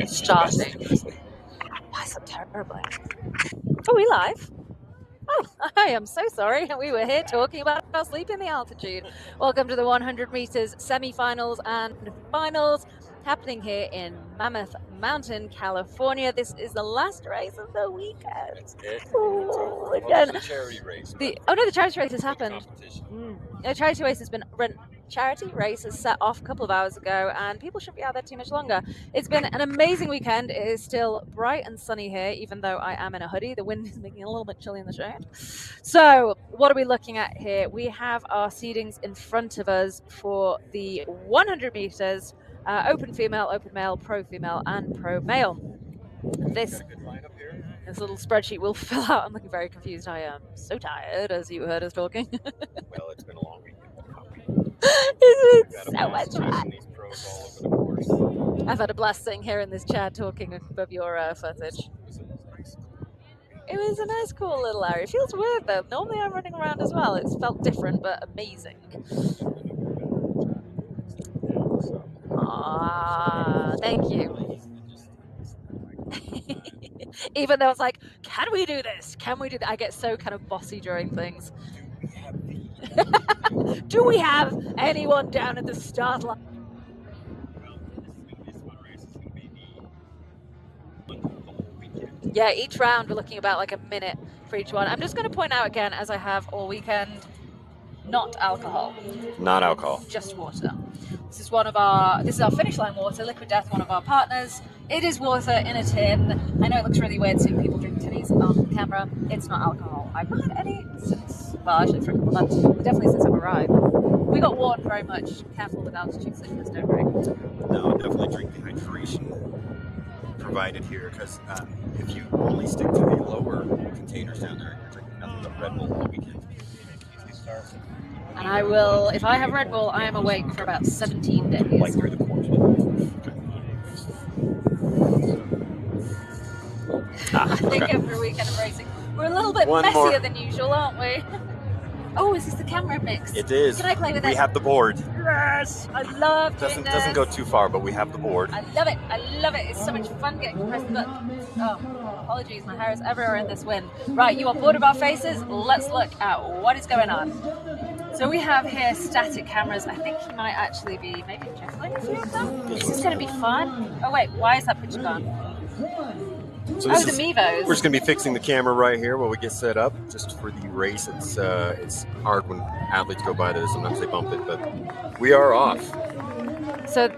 Starting. Why so terribly? Are we live? Oh, I am so sorry. We were here talking about our sleep in the altitude. Welcome to the 100 meters semi-finals and finals happening here in Mammoth Mountain, California. This is the last race of the weekend. Oh, again. The charity race. The charity race has happened. The charity race has been run. Charity race has set off a couple of hours ago, and people shouldn't be out there too much longer. It's been an amazing weekend. It is still bright and sunny here, even though I am in a hoodie. The wind is making it a little bit chilly in the shade. So, what are we looking at here? We have our seedings in front of us for the 100 meters, open female, open male, pro female, and pro male. This little spreadsheet will fill out. I'm looking very confused. I am so tired, as you heard us talking. Well, it's been a long weekend. It's been so much fun. I've had a blast sitting here in this chair talking above your footage. It was a nice, cool little area. It feels weird, though. Normally I'm running around as well. It's felt different, but amazing. Thank you. Even though it's like, can we do this? Can we do that? I get so kind of bossy during things. Do we have anyone down at the start line? Yeah, each round we're looking about like a minute for each one. I'm just going to point out again, as I have all weekend, not alcohol. Not alcohol. Just water. This is our finish line water, Liquid Death, one of our partners. It is water in a tin. I know it looks really weird seeing people drink tinnies on camera. It's not alcohol. I've not had any since, well, actually for a couple of months, but definitely since I've arrived. We got warned very much. Careful with altitude sickness, don't worry. No, definitely drink the hydration provided here, because if you only stick to the lower containers down there, you're drinking nothing but Red Bull all weekend. And I will, if I have Red Bull, I am awake for about 17 days. Like through the course. I think after a weekend of racing, we're a little bit messier than usual, aren't we? Oh, is this the camera mix? It is. Can I play with it? We have the board. Yes! I love doing this. Doesn't go too far, but we have the board. I love it. I love it. It's so much fun getting to press the button. Oh, apologies. My hair is everywhere in this wind. Right, you are bored of our faces? Let's look at what is going on. So we have here static cameras. I think he might actually be maybe juggling a few of them. This is going to be fun. Oh, wait. Why is that picture gone? So the Mevos. We're just going to be fixing the camera right here while we get set up, just for the race. It's hard when athletes go by this. Sometimes they bump it, but we are off. So,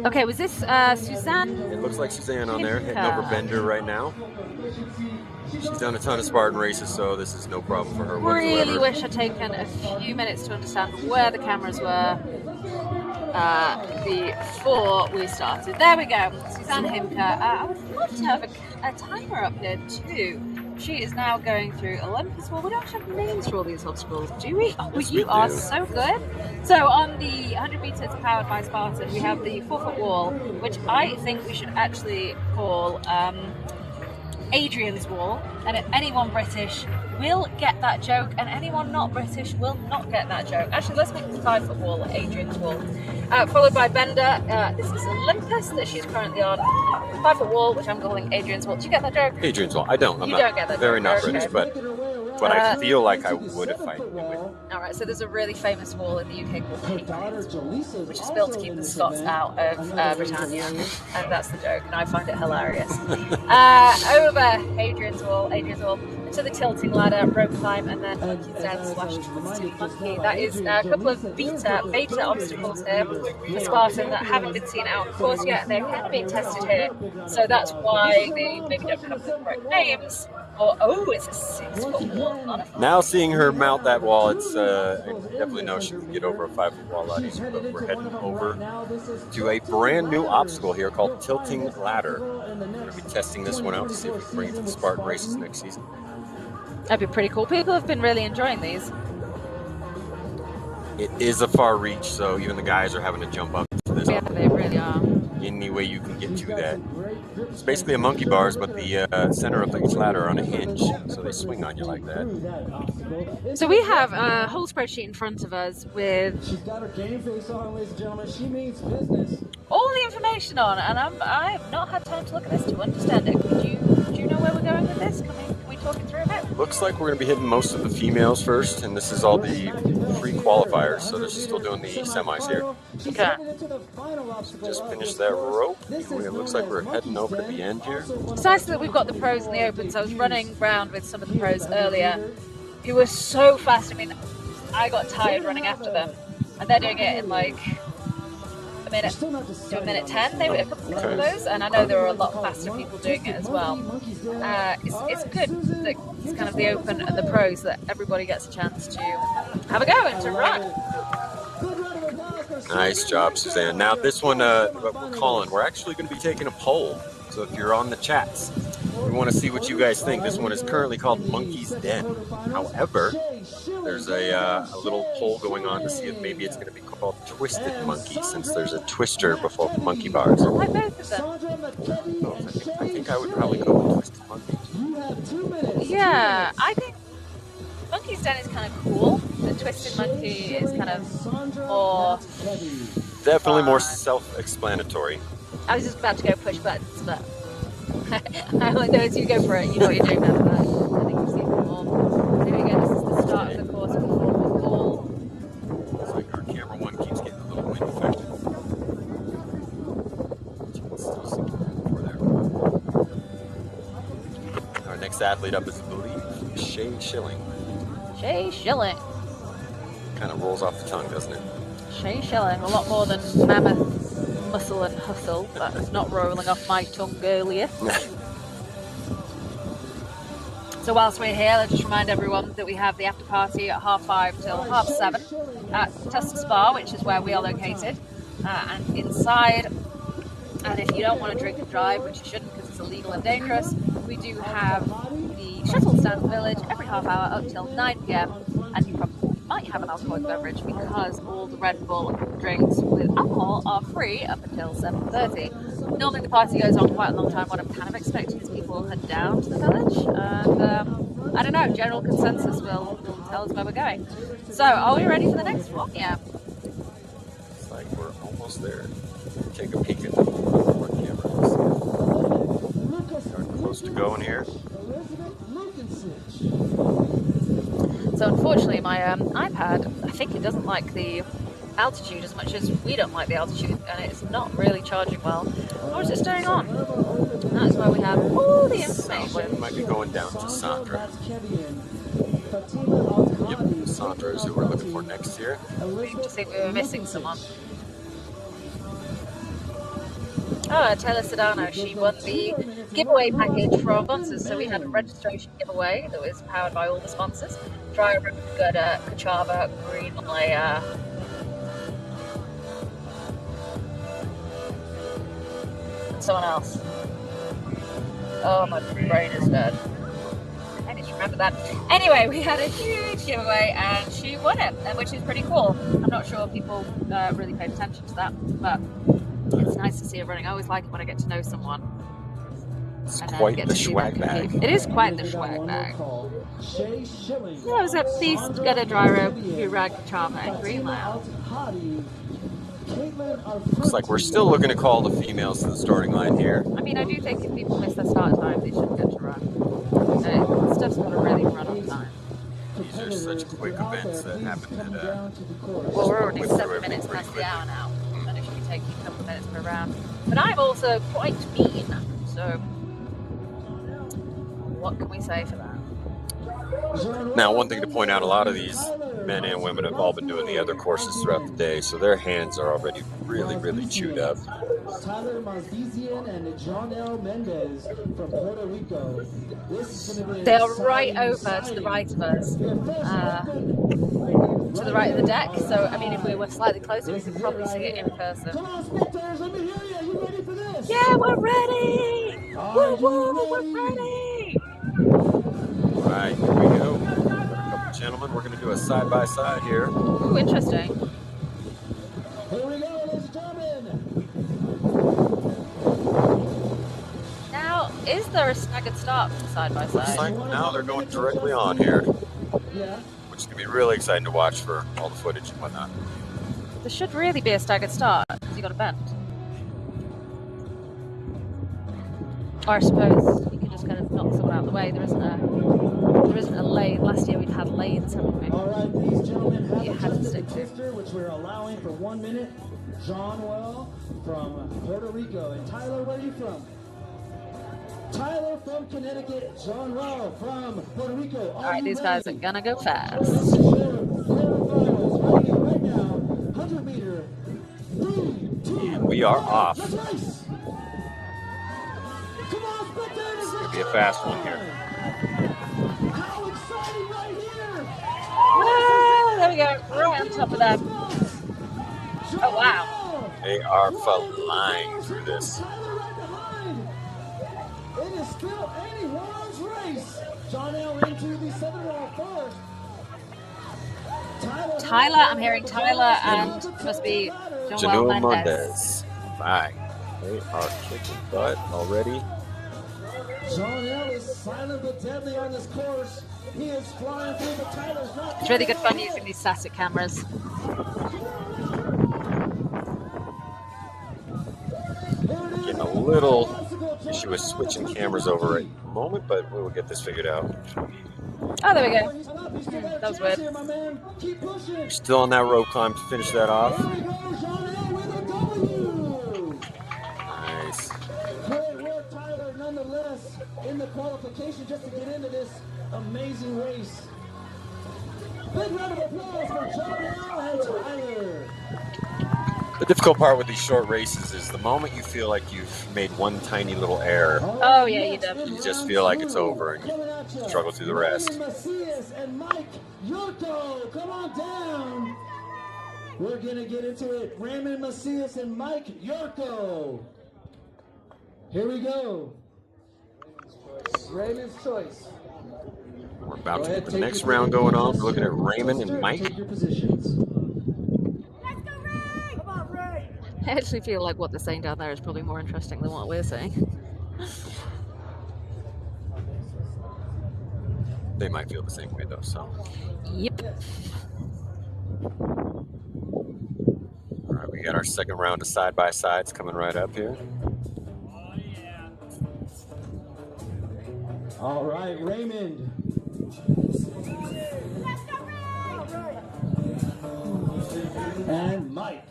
okay, was this Suzanne? It looks like Suzanne on there, heading over Bender right now. She's done a ton of Spartan races, so this is no problem for her whatsoever. Really wish I'd taken a few minutes to understand where the cameras were before we started. There we go, Suzanne Himka. I would love to have a timer up here too. She is now going through Olympus. Well, we don't have names for all these obstacles, do we? Oh, yes, you are so good. So on the 100 meters powered by Spartan, we have the 4-foot wall, which I think we should actually call Adrian's wall, and anyone British will get that joke, and anyone not British will not get that joke. Actually, let's make the 5-foot wall Adrian's wall. Followed by Bender. This is Olympus that she's currently on. 5-foot wall, which I'm calling Adrian's wall. Do you get that joke? Adrian's wall. I don't. You don't get that very joke. not British, but I feel like I would if I knew it. Alright, so there's a really famous wall in the UK called Hadrian's Wall, which is built to keep the Scots out of Britannia, and that's the joke, and I find it hilarious. Over Hadrian's Wall, to the tilting ladder, rope climb, and then monkey stand / twisted monkey. That is a couple of beta obstacles here for Spartan that haven't been seen out of course yet. They're kind of being tested here, so that's why they maybe don't have the correct names. It's a 6-foot wall. Now seeing her mount that wall, it's I definitely know she can get over a 5-foot wall a lot easier, but we're heading over to a brand new obstacle here called tilting ladder. We're going to be testing this one out to see if we can bring it to the Spartan races next season. That'd be pretty cool. People have been really enjoying these. It is a far reach, so even the guys are having to jump up to this. Yeah, they really are. Anyway, way you can get to that. It's basically a monkey bars, but the center of each ladder are on a hinge, so they swing on you like that. So we have a whole spreadsheet in front of us with She's got her game face on, ladies and gentlemen. She means business. all the information on, and I have not had time to look at this to understand it. Do you know where we're going with this? Can we talk it through a bit? Looks like we're going to be hitting most of the females first, and this is all the free qualifiers, so they're still doing the semis here. Okay. Just finished that rope. It looks like we're heading over to the end here. It's nice that we've got the pros in the open, so I was running around with some of the pros earlier who were so fast. I mean, I got tired running after them, and they're doing it in like a minute to a minute 10. They were a couple of those, and I know there are a lot faster people doing it as well. It's good that it's kind of the open and the pros that everybody gets a chance to have a go and to run. Nice job, Suzanne. Now this one, what we're calling, we're actually going to be taking a poll. So if you're on the chats, we want to see what you guys think. This one is currently called Monkey's Den. However, there's a little poll going on to see if maybe it's going to be called Twisted Monkey, since there's a twister before monkey bars. I like both of them. I think I would probably go with Twisted Monkey. Yeah, I think Monkey's Den is kind of cool. The Twisted Monkey is kind of more... Definitely more self-explanatory. I was just about to go push buttons, but I only know as you go for it, you know what you're doing after that. I think you've seen them all. There we go, this is the start of the course before we call. Looks like our camera one keeps getting a little wind affected. You can still see before there. Our next athlete up is, I believe, Shay Schilling. Shay Schilling. Kind of rolls off the tongue, doesn't it? Shay Schilling, a lot more than Mammoth, Muscle and Hustle. That was not rolling off my tongue earlier. So whilst we're here, let's just remind everyone that we have the after party at 5:30 till 7:30 at Tusk Spa, which is where we are located. And inside, and if you don't want to drink and drive, which you shouldn't because it's illegal and dangerous, we do have the shuttle stand at the village every half hour up till 9 p.m. and you probably might have an alcoholic beverage because all the Red Bull drinks with alcohol are free up until 7:30. Normally the party goes on quite a long time. What I'm kind of expecting is people head down to the village, and I don't know, general consensus will tell us where we're going. So are we ready for the next one? Yeah. It's like we're almost there. Take a peek at the camera. We're close to going here. So unfortunately my iPad, I think it doesn't like the altitude as much as we don't like the altitude, and it's not really charging well. Or is it staying on? And that's why we have all the information. It might be going down to Sandra. Yep, Sandra is who we're looking for next year. We just think we were missing someone. Oh, Taylor Sedano, she won the giveaway package from sponsors. So we had a registration giveaway that was powered by all the sponsors. Dry Ribbon, Gutter, Kachava, Green Layer, and someone else. Oh, my brain is dead. I need to remember that. Anyway, we had a huge giveaway and she won it, which is pretty cool. I'm not sure people really paid attention to that, but it's nice to see her running. I always like it when I get to know someone. It's quite the swag bag. It is quite the swag bag. Yeah, it was a Beast, Gutter, Dry Rope, Urag, Kachava, and Green Layer. Looks like we're still looking to call the females to the starting line here. I mean, I do think if people miss their start time, they shouldn't get to run. Stuff's got to really run on time. These are such quick events that happen at well, we're already 7 minutes past the hour now, and it should be taking a couple of minutes per round. But I'm also quite mean, so what can we say for that? Now, one thing to point out, a lot of these men and women have all been doing the other courses throughout the day, so their hands are already really, really chewed up. Tyler Marzizian and John L. Mendez from Puerto Rico. They are right over to the right of us, to the right of the deck. So, I mean, if we were slightly closer, we could probably see it in person. Come on, spectators, let me hear you. Are you ready for this? Yeah, we're ready! Woo, woo, we're ready! All right, here we go. A couple gentlemen, we're going to do a side-by-side here. Ooh, interesting. Here we go, ladies and gentlemen. is there a staggered start from side by Looks side? like now they're going directly on here, Yeah. which is going to be really exciting to watch for all the footage and whatnot. There should really be a staggered start because you got a bend. Or I suppose you can just kind of knock someone out of the way. There isn't a lane. Last year we'd had lanes, haven't we? All right, these gentlemen have You had to adjusted stick the to. twister, which we're allowing for 1 minute. John Well from Puerto Rico. And Tyler, where are you from? Tyler from Connecticut. John Well from Puerto Rico. All right, these guys are gonna go This fast. is your quarterfinals. Running it right now. 100 meter. 3, 2, And we are off. let's race. Come on, spectators. It's going to be a fast one here. How exciting right here. Ah, there we go. Right on top of them. Oh, wow. They are flying through this. Tyler right behind. It is still anyone's race. John L into the center wall first. Tyler, I'm hearing Tyler and must be João Janua Mendes. Mendes. Bye. They are kicking butt already. John L is silent but deadly on this course. He is flying through, but Tyler's not. It's really good fun using these static cameras. Getting a little issue with switching cameras over at the moment, but we will get this figured out. Oh, there we go. That was weird. We're still on that rope climb to finish that off. Nice. Great work, Tyler, nonetheless, in the qualification just to get into this amazing race. Big round of applause for John L and Tyler. The difficult part with these short races is the moment you feel like you've made one tiny little error, Oh, yeah, you do. you just feel like it's over and you struggle through the rest. Raymond Macias and Mike Yurko, come on down. We're gonna get into it. Raymond Macias and Mike Yurko. Here we go. Raymond's choice. We're about to get the next round going on. We're looking at Raymond and Mike. Take your positions. I actually feel like what they're saying down there is probably more interesting than what we're saying. They might feel the same way though, so. Yep. All right, we got our second round of side-by-sides coming right up here. All right, Raymond. And Mike.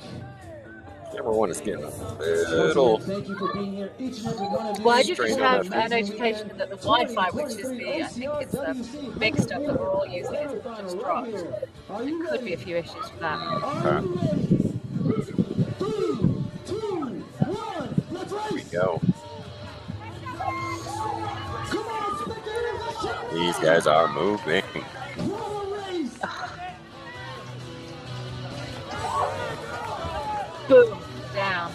Number one is getting a little. Thank you for being here, each and every one of you. Why did you Straight just on have that a notification that the Wi-Fi, which is the, I think it's the big stuff that we're all using, is just dropped? Could be a few issues with that. Are you ready? 3, 2, 1, let's Here we race! go. Come on, spectators, let's check it These out! guys are moving. What a race! Boom. Down.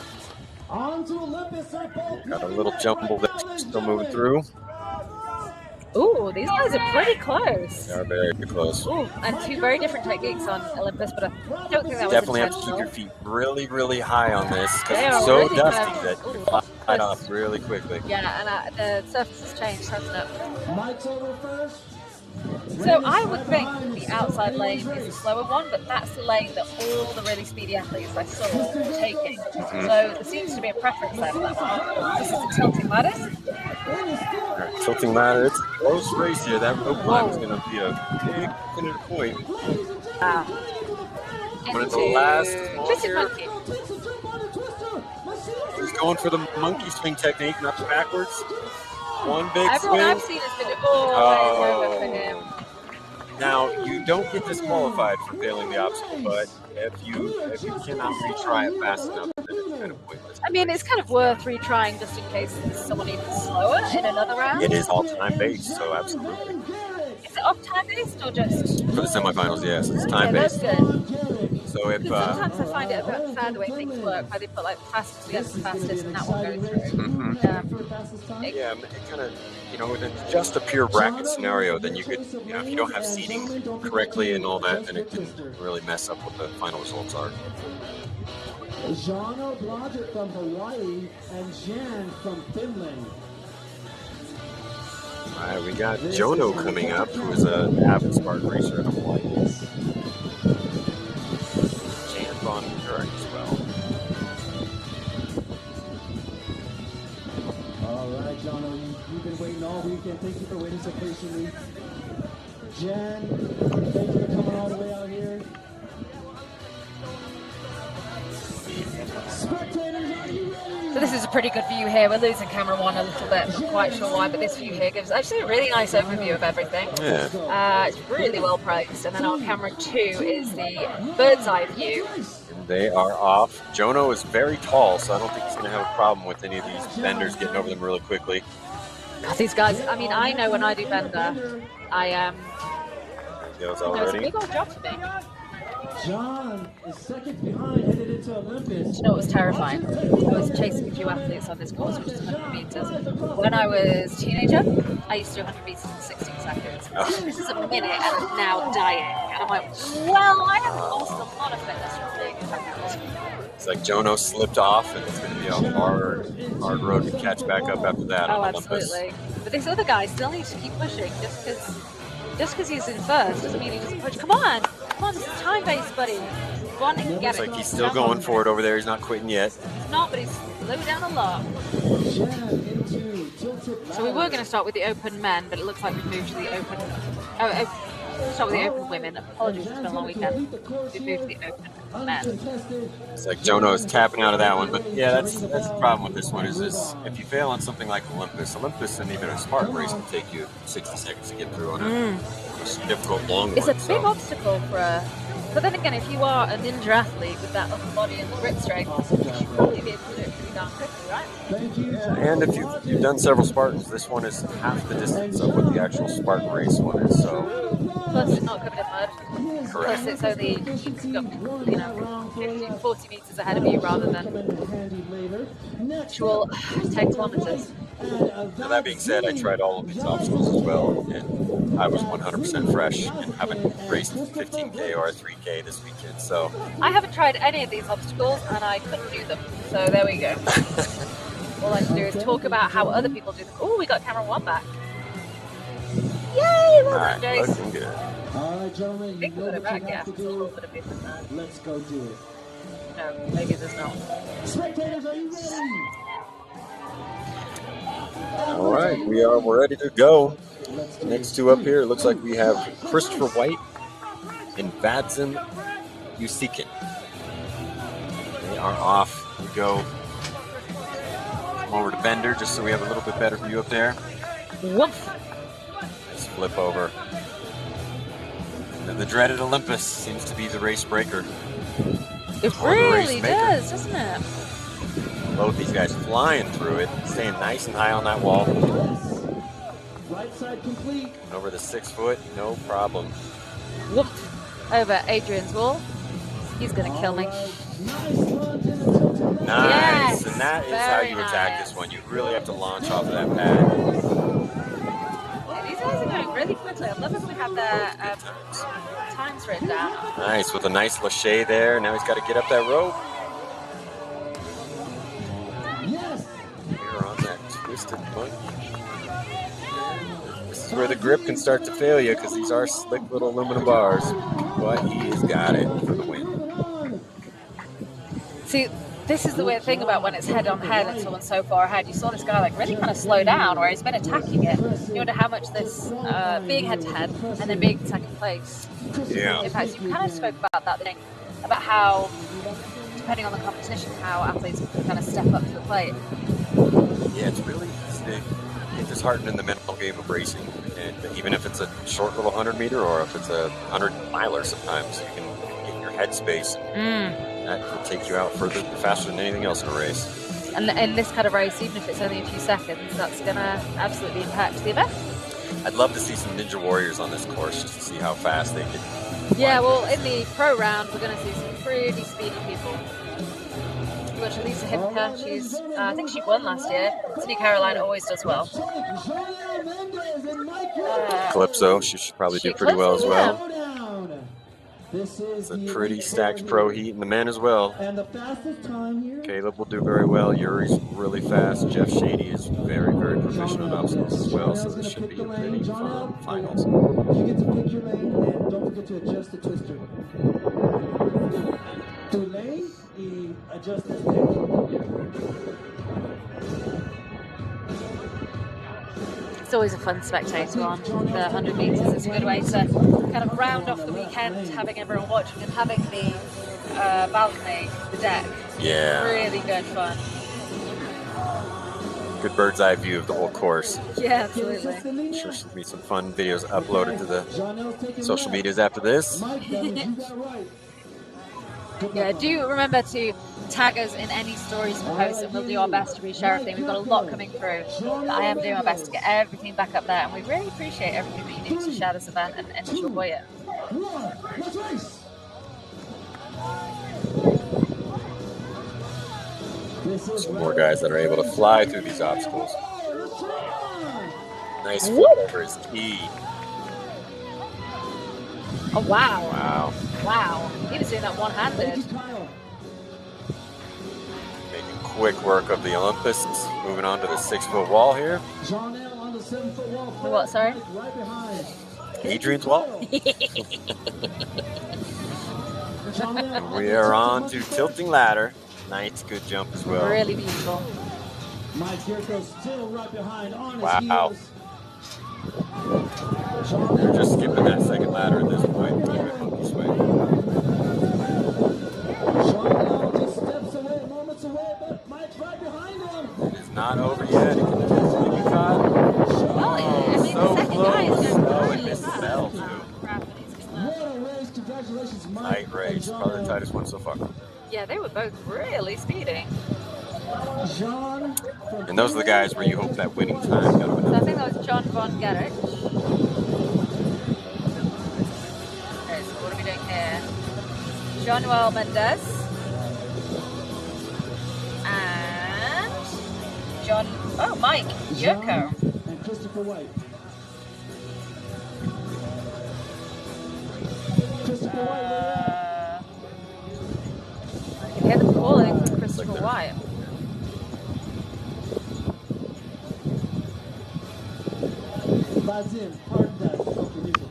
On to Olympus, are both Got a making little that jumble way, that's ladies and still moving gentlemen. through. Ooh, these guys are pretty close. They are very close. Ooh, and two very different techniques on Olympus, but I don't think that was Definitely have to keep intentional. your feet really, really high on this because They it's are so really dusty fast. that you Ooh. slide off really quickly. Yeah, and the surface has changed, hasn't it? Mike's over first. So I would think that the outside lane is the slower one, but that's the lane that all the really speedy athletes I saw were taking. So there seems to be a preference there for that one. This is the tilting ladders. All right, tilting ladder. It's a close race here. That rope climb is going to be a big definitive point. Wow. One of the last small Twisted here. monkey. He's going for the monkey swing technique, not the backwards. One big Everyone I've swing. seen has been over for him. Now you don't get disqualified for failing the obstacle, but if you cannot retry it fast enough, then it's kind of pointless. I mean, it's kind of worth retrying just in case there's someone even slower in another round. It is all time based, so absolutely. Is it off time based or just? For the semifinals, yes, it's time Okay, that's based. good. So if Because sometimes I find it a bit unfair the way things work, where they put like the fastest against the fastest and that one going through. yeah, it kind of, in just a pure bracket scenario, then you could, if you don't have seating correctly and all that, then it can really mess up what the final results are. Jano Blodgett from Hawaii and Jan from Finland. All right, we got Jono coming up, who is an avid Spartan racer in Hawaii. Champ on Kurt as well. All right, Jono, you've been waiting all weekend. Thank you for waiting so patiently. Jan, thank you for coming all the way out here. Spectators, are you ready? So this is a pretty good view here. We're losing camera one a little bit, not quite sure why, but this view here gives actually a really nice overview of everything. Yeah. It's really well priced. And then on camera 2 is the bird's eye view. And they are off. Jono is very tall, so I don't think he's going to have a problem with any of these benders getting over them really quickly. God, these guys, I mean, I know when I do bender, I am. Goes It's a already. big old job for me. John is seconds behind, headed into Olympus. You know, it was terrifying. I was chasing a few athletes on this course, which is 100 meters. When I was a teenager, I used to do 100 meters in 16 seconds. This is a minute and I'm now dying. And I'm like, well, I have lost a lot of fitness from being a athlete. It's like Jono slipped off, and it's going to be a hard road to catch back up after that. Oh, on Olympus. absolutely. But this other guy still needs to keep pushing just because he's in first doesn't mean he doesn't push. Come on, this is time-based, buddy. Go on and get It's it. like he's still going for it over there. He's not quitting yet. He's not, but he's slowed down a lot. So we were going to start with the open men, but it looks like we've moved to the open. Start with the open women. Apologies, it's been a long weekend. We've moved to the open men. It's like Jono is tapping out of that one, but yeah, that's the problem with this one is if you fail on something like Olympus and even a Spartan race can take you 60 seconds to get through on a difficult long It's one. a big obstacle for a. But then again, if you are a ninja athlete with that upper body and the grip strength, you should probably be able to do it pretty darn quickly, right? And if you've done several Spartans, this one is half the distance of what the actual Spartan race one is. So Plus, it's not covered in mud. correct. Plus, it's only 50, 40 meters ahead of you rather than actual 10 kilometers. Now that being said, I tried all of these obstacles as well, and I was 100% fresh and haven't raced 15K or 3K this weekend. So I haven't tried any of these obstacles and I couldn't do them. So there we go. All I can do is talk about how other people do them. Oh, we got camera 1 back. Yay! Well done, Jace. looking good. All right, gentlemen, you Think know of it what back, you yeah. have to It's a little do. bit of business. Let's go do it. No, maybe there's not. Spectators, are you ready? All right, we're ready to go. Let's do Next two up here, it looks like we have Christopher White and Vadzim Usikin. They are off. We go. Come over to Bender just so we have a little bit better view up there. Woof! Nice flip over. And the dreaded Olympus seems to be the race breaker. It Or the race really maker. does, doesn't it? Both these guys flying through it, staying nice and high on that wall. Right side complete. Over the 6 foot, no problem. Woof! Over Adrian's wall. He's gonna kill me. Nice lunge in the tilted left. Nice, Yes, and that is how very you attack nice. this one. You really have to launch off of that pad. Yeah, these guys are going really quickly. I love it when we have their times written down. Nice, with a nice lâché there. Now he's got to get up that rope. Yes. Here on that twisted monkey. This is where the grip can start to fail you because these are slick little aluminum bars. But he has got it for the win. See, this is the weird thing about when it's head on head and someone's so far ahead. You saw this guy like really kind of slow down where he's been attacking it. You wonder how much this being head to head and then being second place. Yeah. In fact, you kind of spoke about that thing, about how depending on the competition, how athletes kind of step up to the plate. Yeah, it's really disheartening in the mental game of racing. And even if it's a short little 100 meter or if it's a 100 miler, sometimes you can get your headspace and that will take you out further, faster than anything else in a race. And in this kind of race, even if it's only a few seconds, that's going to absolutely impact the event. I'd love to see some Ninja Warriors on this course just to see how fast they can. Yeah, well, in the pro round, we're going to see some pretty speedy people. We've got Lisa Hipka. She's, I think she won last year. Sydney Caroline always does well. Calypso, she should probably do pretty well as well. This is It's a the pretty elite stacked here. pro heat, and the men as well. And the fastest time here. Caleb will do very well. Yuri's really fast. Jeff Shady is very, very proficient on obstacles as well. So this should be a pretty fun finals. You get to pick your lane, and don't forget to adjust the twister. Tu lane y adjust the It's always a fun spectator on the 100 metres. It's a good way to kind of round off the weekend, having everyone watching and having the balcony, the deck. Yeah. Really good fun. Good bird's eye view of the whole course. Yeah, absolutely. I'm sure there'll be some fun videos uploaded to the social medias after this. Yeah, do remember to tag us in any stories and posts, and we'll do our best to reshare everything. We've got a lot coming through. I am doing my best to get everything back up there, and we really appreciate everything that you do to share this event and enjoy it. Some more guys that are able to fly through these obstacles. Nice flip over his key. Oh, wow. Wow. Wow. He was doing that one-handed. Making quick work of the Olympus. Moving on to the 6-foot wall here. What, sorry? Adrian's wall. We are on to tilting ladder. Nice, good jump as well. Really beautiful. Mike Yurko's still right behind on Wow. his heels. They're just skipping that second ladder at this point. This way. Sean just steps away, moments away, but Mike's right behind him. It's not over yet. It can be caught. Well, I mean, So the second guy is close. going Oh, really it missed the fast. bell, too. What a race. Congratulations, Mike. Tight race. Probably the tightest one so far. Yeah, they were both really speeding. John And those are the guys where you hope that winning time got So I enough. think that was John von Gerich. Okay, so what are we doing here? Jean-Noel Mendez. And Mike Yurko. and Christopher White. Christopher White. I can hear them calling for Christopher White. Bazim, pardon that. Okay, music.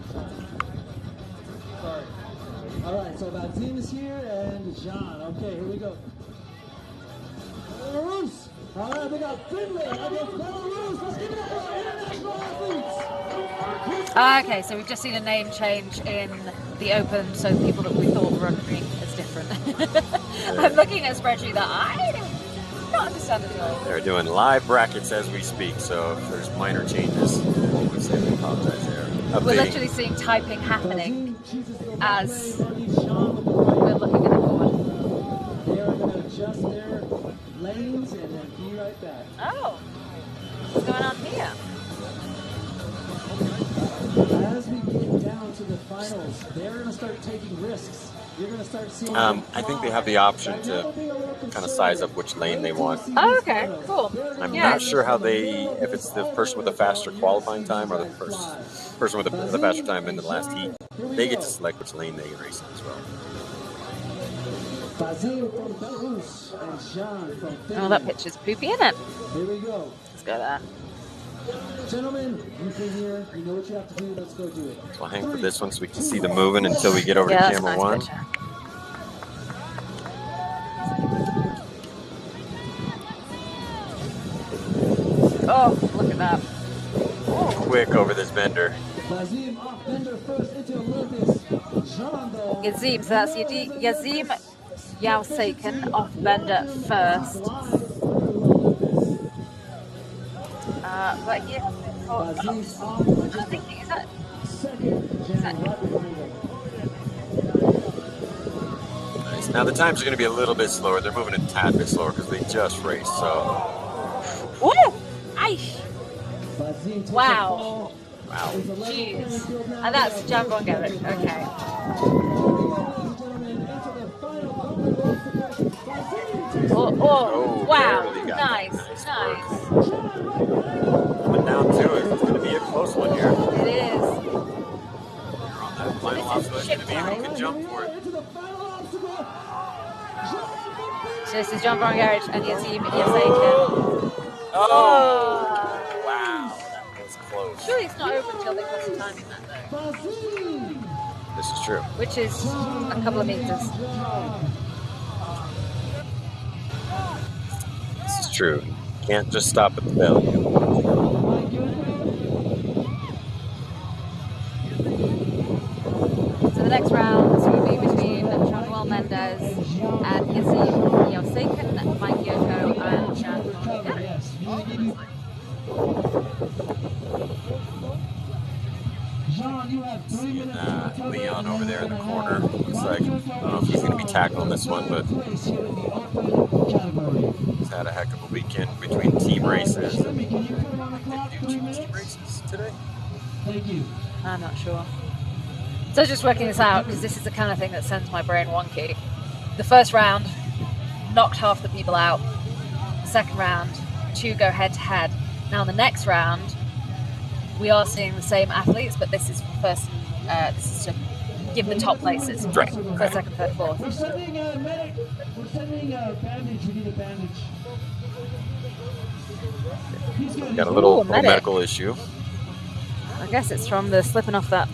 Sorry. All right, so Bazim is here and John. Okay, here we go. Belarus. All right, we got Finland against Belarus. Let's give it up for our international athletes. Okay, so we've just seen a name change in the Open, so people that we thought were underneath is different. I'm looking at a spreadsheet that I do not understand at all. They're doing live brackets as we speak, so if there's minor changes, we say we apologize there. We're literally seeing typing happening as we're looking at the board. They are going to adjust their lanes and then be right back. Oh, what's going on here? As we get down to the finals, they're going to start taking risks. You're going to start seeing. I think they have the option to kind of size up which lane they want. Oh, okay, cool. I'm not sure how if it's the person with the faster qualifying time or the person with the faster time in the last heat. They get to select which lane they race in as well. Bazil from Belarus and Jean from Finland. Oh, that picture's poopy, isn't it? Here we go. Let's go there. Gentlemen, you've been here. You know what you have to do. Let's go do it. So I'll hang for this one so we can see the moving until we get over to Yeah, that's a camera nice one. picture. Oh, look at that. Quick over this bender. Bazim off bender first into Olympus. Jean though. Yazim, so that's Yazim Yausaken off bender first. But here, Bazim's off I'm just thinking, is that second. Jan right behind him. Nice. Now the times are going to be a little bit slower. They're moving a tad bit slower because they just raced. So, woo! Aish! Bazim takes Wow. the ball. wow. It's a level playing Jeez. field now. And that's John Von Gerich. Okay. Ladies and gentlemen, into the final qualification. Bazim takes Oh, wow. barely got that. Nice. Coming down to it. It's going to be a close one here. It is. That final obstacle is going to be if you can jump for it. So this is John Von Garage and Yazim Yasakin. Oh! Wow, that was close. Surely it's not over until they press the timing that though. This is true. Which is a couple of meters. This is true. Can't just stop at the bell. So the next round will be between Manuel Mendez and Yazim Yasakin, Mike Yoko, and Jean. Seeing Leon over there in the corner. Looks like, I don't know if he's going to be tackling this one, but he's had a heck of a weekend between team races. Did they do 2 team races today? I'm not sure. So just working this out, because this is the kind of thing that sends my brain wonky. The first round knocked half the people out. The second round, 2 go head to head. Now in the next round, we are seeing the same athletes, but this is for first. This is to give the top places. Right. First, second, third, fourth. We're sending a medic. We're sending a bandage. We need a bandage. He's good. Got a little medic. medical issue. I guess it's from the slipping off that.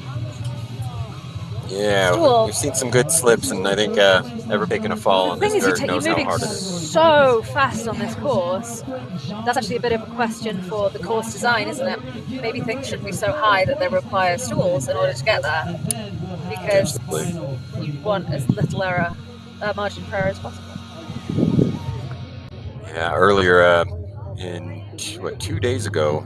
Yeah, Stool. we've seen some good slips, and I think ever taking a fall on The this thing is, dirt you're knows how moving hard it is. so fast on this course. That's actually a bit of a question for the course design, isn't it? Maybe things shouldn't be so high that they require stools in order to get there, because you want as little error, margin for error as possible. Yeah, earlier in 2 days ago,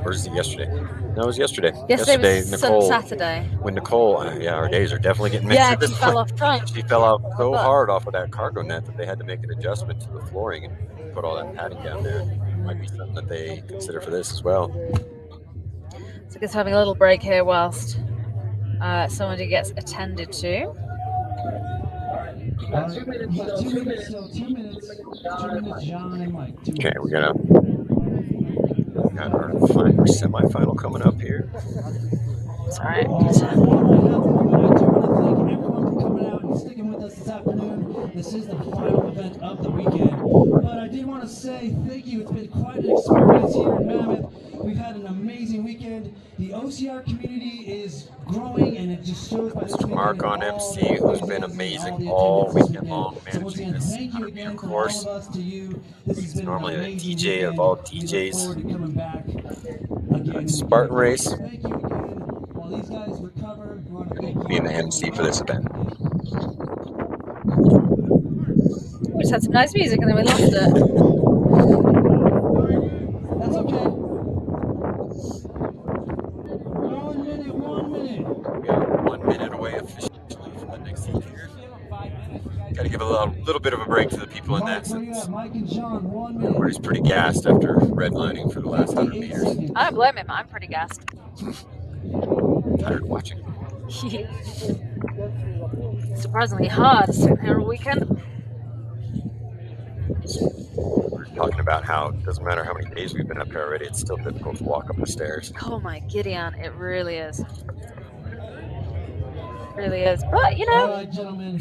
or is it yesterday? No, it was yesterday. Yesterday was Nicole. Saturday. When Nicole, our days are definitely getting mixed Yeah, at this she point. fell off trying. She fell out so hard off of that cargo net that they had to make an adjustment to the flooring and put all that padding down there. Might be something that they consider for this as well. So just having a little break here whilst somebody gets attended to. 2 minutes, John and Mike. Okay, we got our semi-final coming up here. It's all right. I do want to thank everyone for coming out and sticking with us this afternoon. This is the final event of the weekend. But I did want to say thank you. It's been quite an experience here in Mammoth. We've had an amazing weekend. The OCR community is growing, and it just shows by Mr. Mark on MC, who's been amazing all weekend long managing this interview course. He's normally the DJ of all DJs. Spartan Race. Being the MC for this event. We just had some nice music and then we lost it. That's okay. 1 minute, 1 minute. We are 1 minute away officially from the next heat here. Got to give a little bit of a break to the people in that since Mike and John, 1 minute. everybody's pretty gassed after redlining for the last 100 meters. I don't blame him. I'm pretty gassed. Tired of watching. Surprisingly hard sitting here all weekend. We're talking about how it doesn't matter how many days we've been up here already, it's still difficult to walk up the stairs. Oh my Gideon, it really is. Really is. But, you know,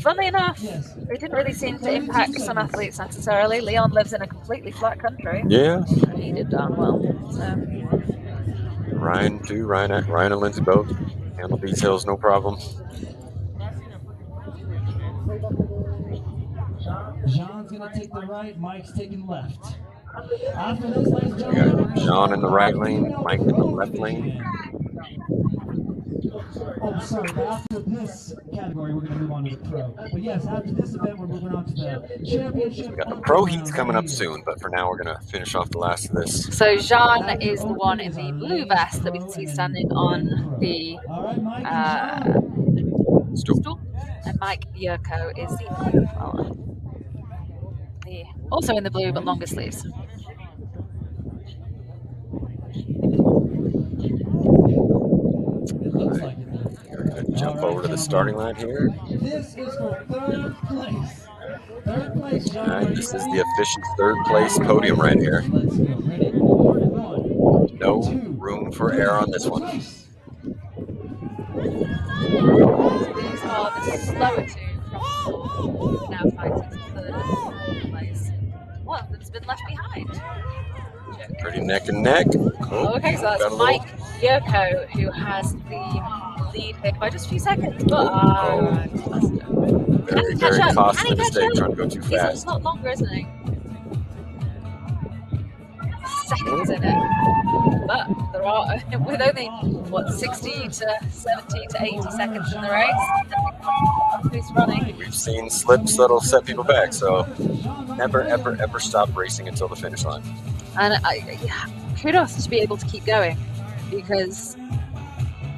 funnily enough, it didn't really seem to impact some athletes necessarily. Leon lives in a completely flat country. Yeah. And he did darn well. So. Ryan too. Ryan and Lindsay both handled these hills no problem. John's gonna take the right, Mike's taking left. After this, ladies and We gentlemen, got John in the right lane, Mike in the left lane. Oh, sorry, but after this category, we're gonna move on to the pro. But yes, after this event, we're moving on to the championship. We got the pro heats coming up soon, but for now we're gonna finish off the last of this. So Jean is the one in the blue vest that we can see standing on the stool. And Mike Yurko is the blue fella. Also in the blue, but longer sleeves. It looks like it. We're gonna jump over to the starting line here. This is for third place. Third place, John. All right, this is the official third place podium right here. Let's go. Ready? 1, No 2, room for error on this one. race. slower two from four, now fighting for third and fourth place. One of them's been left behind. Pretty neck and neck. Okay, so that's got a Mike Yurko who has the lead here by just a few seconds. But very, catch very up? costly Can he catch mistake up? trying to go too He's fast. a lot longer, isn't he? Seconds in it. But there are, with only, what, 60 to 70 to 80 seconds in the race, who's running? We've seen slips that'll set people back, so never, ever, ever stop racing until the finish line. And kudos to be able to keep going, because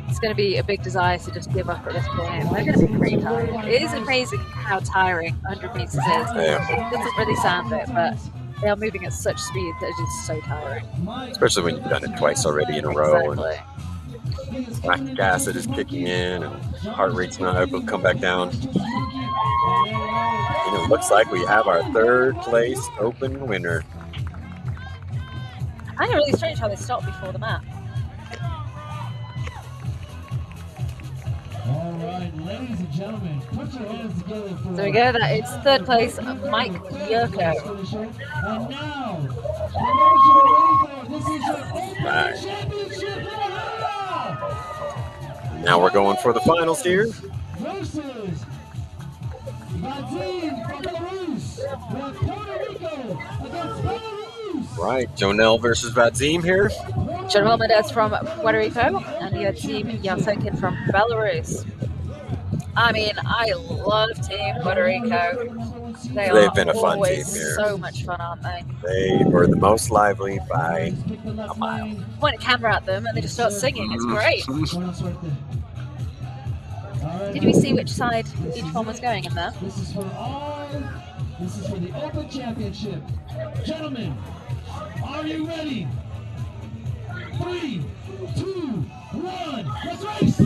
it's going to be a big desire to just give up at this point. We're going to be pretty tired. It is amazing how tiring 100 meters is. Yeah. It doesn't really sound it, but they are moving at such speed that it is so tiring. Especially when you've done it twice already in a row. Exactly. And lactic acid is kicking in and heart rate's not able to come back down. And it looks like we have our third place open winner. I find it really strange how they stopped before the map. All right, ladies and gentlemen, put your hands together for... There we go, that is third place, Mike Yurko. And now, the this is your Open Right. Championship now! Now we're going for the finals here. Versus Vadim from Belarus with Puerto Rico against Belarus. Right, Jonel versus Vadim here. John Mendez from Puerto Rico and your team Yasekin from Belarus. I mean, I love Team Puerto Rico. They've been a fun team here. So much fun, aren't they? They were the most lively by a mile. Point a camera at them and they just start singing. It's great. Did we see which side each one was going in there? This is for the Open Championship. Gentlemen, are you ready? 3, 2, 1, let's race!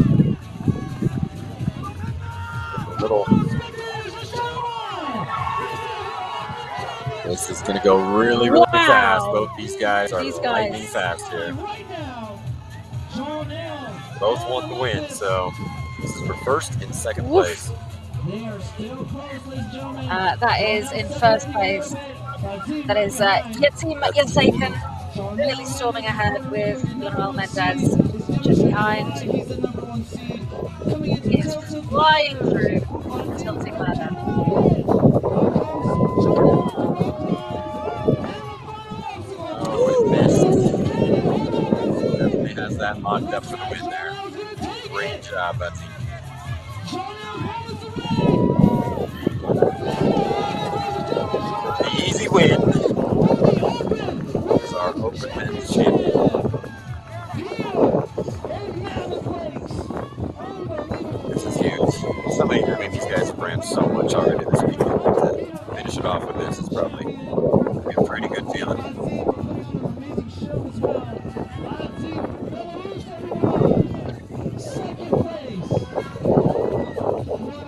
Little. This is going to go really, really fast. Both these guys are lightning fast here. Both want the win, so this is for first and second place. That is in first place. That is Team Yasekin really storming ahead with Manuel Mendez just behind. He is flying through tilting ladder. Oh, it missed. Definitely has that locked up for the win there. Great job, Betsy. The easy win. This is our Open Men's Champion. This is huge. Somebody, I mean, these guys have ran so much already this weekend. To finish it off with this is probably a pretty good feeling.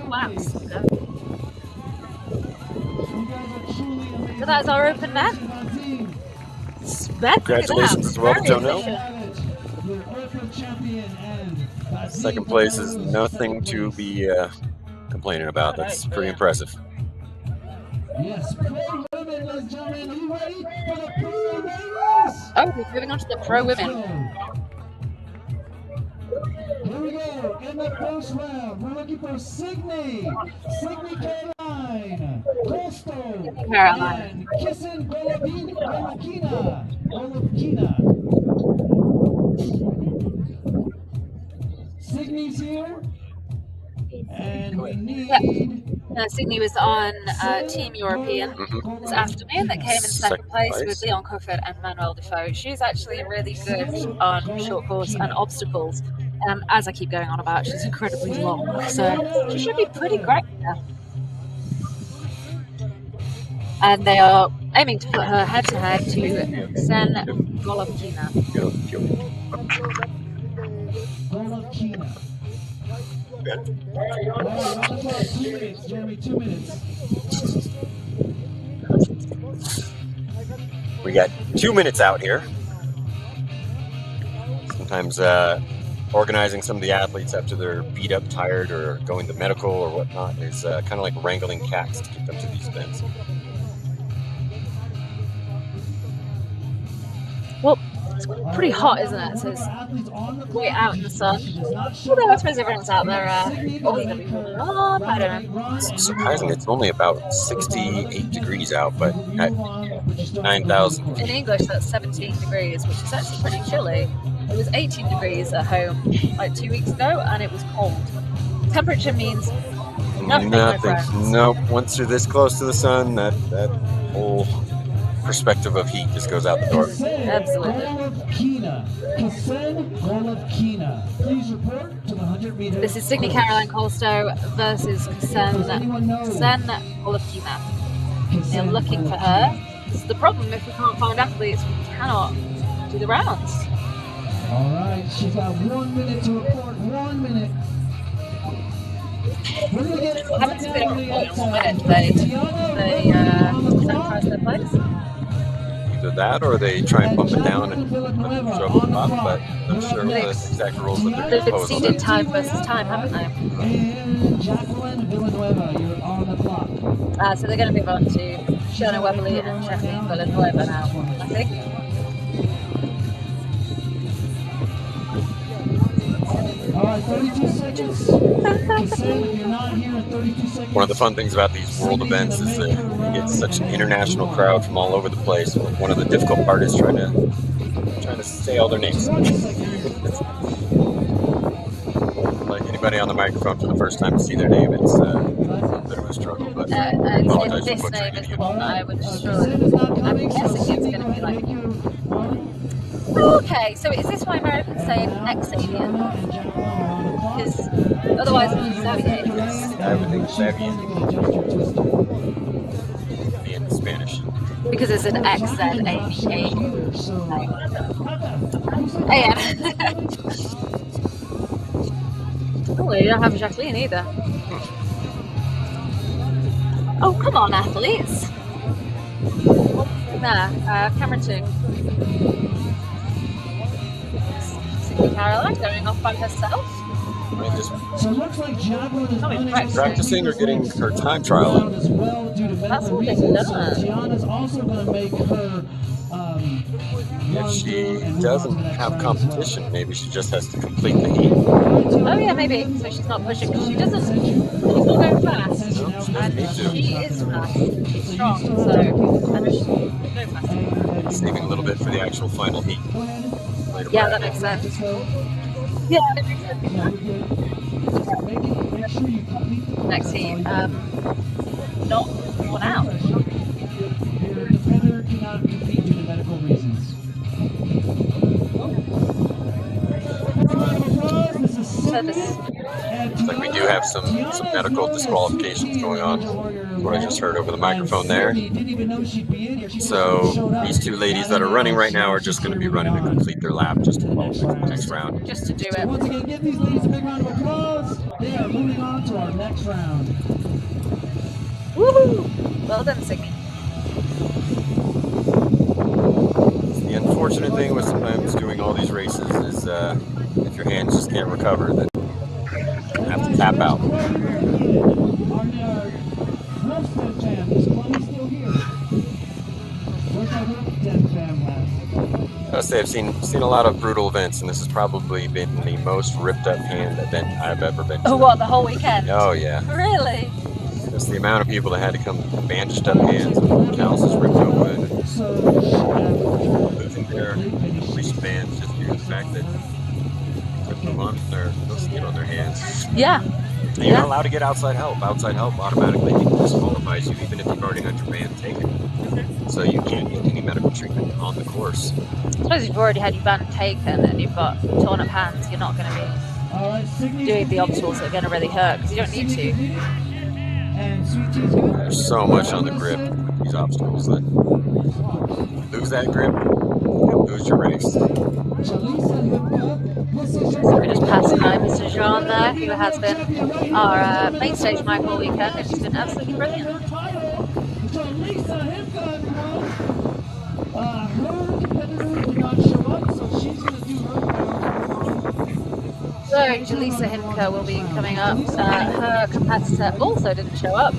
Wow. So that's our open net. Congratulations as well to Jonel. Second place is nothing to be complaining about. That's pretty impressive. Yes, pro women, ladies and gentlemen, are you ready for the pro women race? Oh, we're moving on to the pro women. Here we go. In the first round, we're looking for Sydney Caroline, Coastal, and Kissin Golovkina. Sydney's here, and we need... Sydney was on Team European this afternoon that came in second place with Leon Cufford and Manuel Defoe. She's actually really good on short course and obstacles. As I keep going on about, she's incredibly long, so she should be pretty great there. And they are aiming to put her head-to-head to Sen Golovkina. Jeremy, 2 minutes. We got 2 minutes out here. Sometimes organizing some of the athletes after they're beat up, tired, or going to medical or whatnot is kind of like wrangling cats to get them to these events. Well, it's pretty hot, isn't it? So it's way out in the sun. Although I suppose everyone's out there. I don't know. Surprising, it's only about 68 degrees out, but at 9,000. In English, that's 17 degrees, which is actually pretty chilly. It was 18 degrees at home like 2 weeks ago, and it was cold. Temperature means nothing. Nope. Once you're this close to the sun, that whole perspective of heat just goes out the door. Absolutely. This is Signe Caroline Colstow versus Kasen Golovkina. They're looking for her. This is the problem. If we can't find athletes, we cannot do the rounds. All right, she's got 1 minute to report. 1 minute. I haven't seen a report in 1 minute. They sacrifice their place. Either that or they try and bump it down and show up the top, but I'm sure the exact rules that they're They've imposed on exceeded them. time versus time, haven't they? And Jacqueline Villanueva, you're on the clock. So they're going to move on to Shona Weberly and Jacqueline Villanueva now, I think. All right, 32 seconds. If you're not here in 32 seconds. One of the fun things about these world events is that you get such an international crowd from all over the place. One of the difficult parts is trying to say all their names. Like anybody on the microphone for the first time to see their name, it's a bit of a struggle. But I apologize This for name butchering is the any one that I would struggle. I'm guessing it's going to be like. Okay, so is this why Americans say X-alien? Because otherwise it's Xavier. I would think Xavier in Spanish. Because it's an XZAVA. Oh, you don't have Jacqueline either. Oh, come on, athletes. Nah, Cameron 2. Caroline going off by herself. So it looks like Jacqueline is practicing or getting her time trial in. as well due to That's medical what they've reasons. done. Tiana's also going to make her. If she doesn't have competition, maybe she just has to complete the heat. Oh yeah, maybe. So she's not pushing because she's not going fast. No, she doesn't And need to. she is fast. She's strong, so I know she's going fast. Saving a little bit for the actual final heat. Later Yeah, on. that makes sense. Yeah, that makes sense. Next heat, not one out. Your competitor cannot compete due to medical reasons. Looks like we do have some medical disqualifications going on. That's what I just heard over the microphone there. So these two ladies that are running right now are just going to be running to complete their lap just to qualify for the next round. Just to do it. Once again, give these ladies a big round of applause. They are moving on to our next round. Woohoo! Well done, Signe. The unfortunate thing with sometimes doing all these races is if your hands just can't recover, then you have to tap out. I say I've seen a lot of brutal events, and this has probably been the most ripped up hand event I've ever been to. Oh, what, the whole weekend? Oh yeah. Really? Just the amount of people that had to come bandaged up hands with calluses ripped open, losing their wristbands just due to the fact that they took them on their no skin on their hands. Yeah. And you're not allowed to get outside help. Outside help automatically disqualifies you, even if you've already had your band taken. So you can't get any medical treatment on the course. I suppose if you've already had your band taken and you've got torn up hands, you're not going to be doing the obstacles that are going to really hurt because you don't need to. There's so much on the grip with these obstacles that you lose that grip, you lose your race. So we're just passing by Mr. Jean there, who has been our main stage mic all weekend, and he's been absolutely brilliant. Her competitor did not show up, so she's going to do her So Jaleesa Himka will be coming up. Her competitor also didn't show up,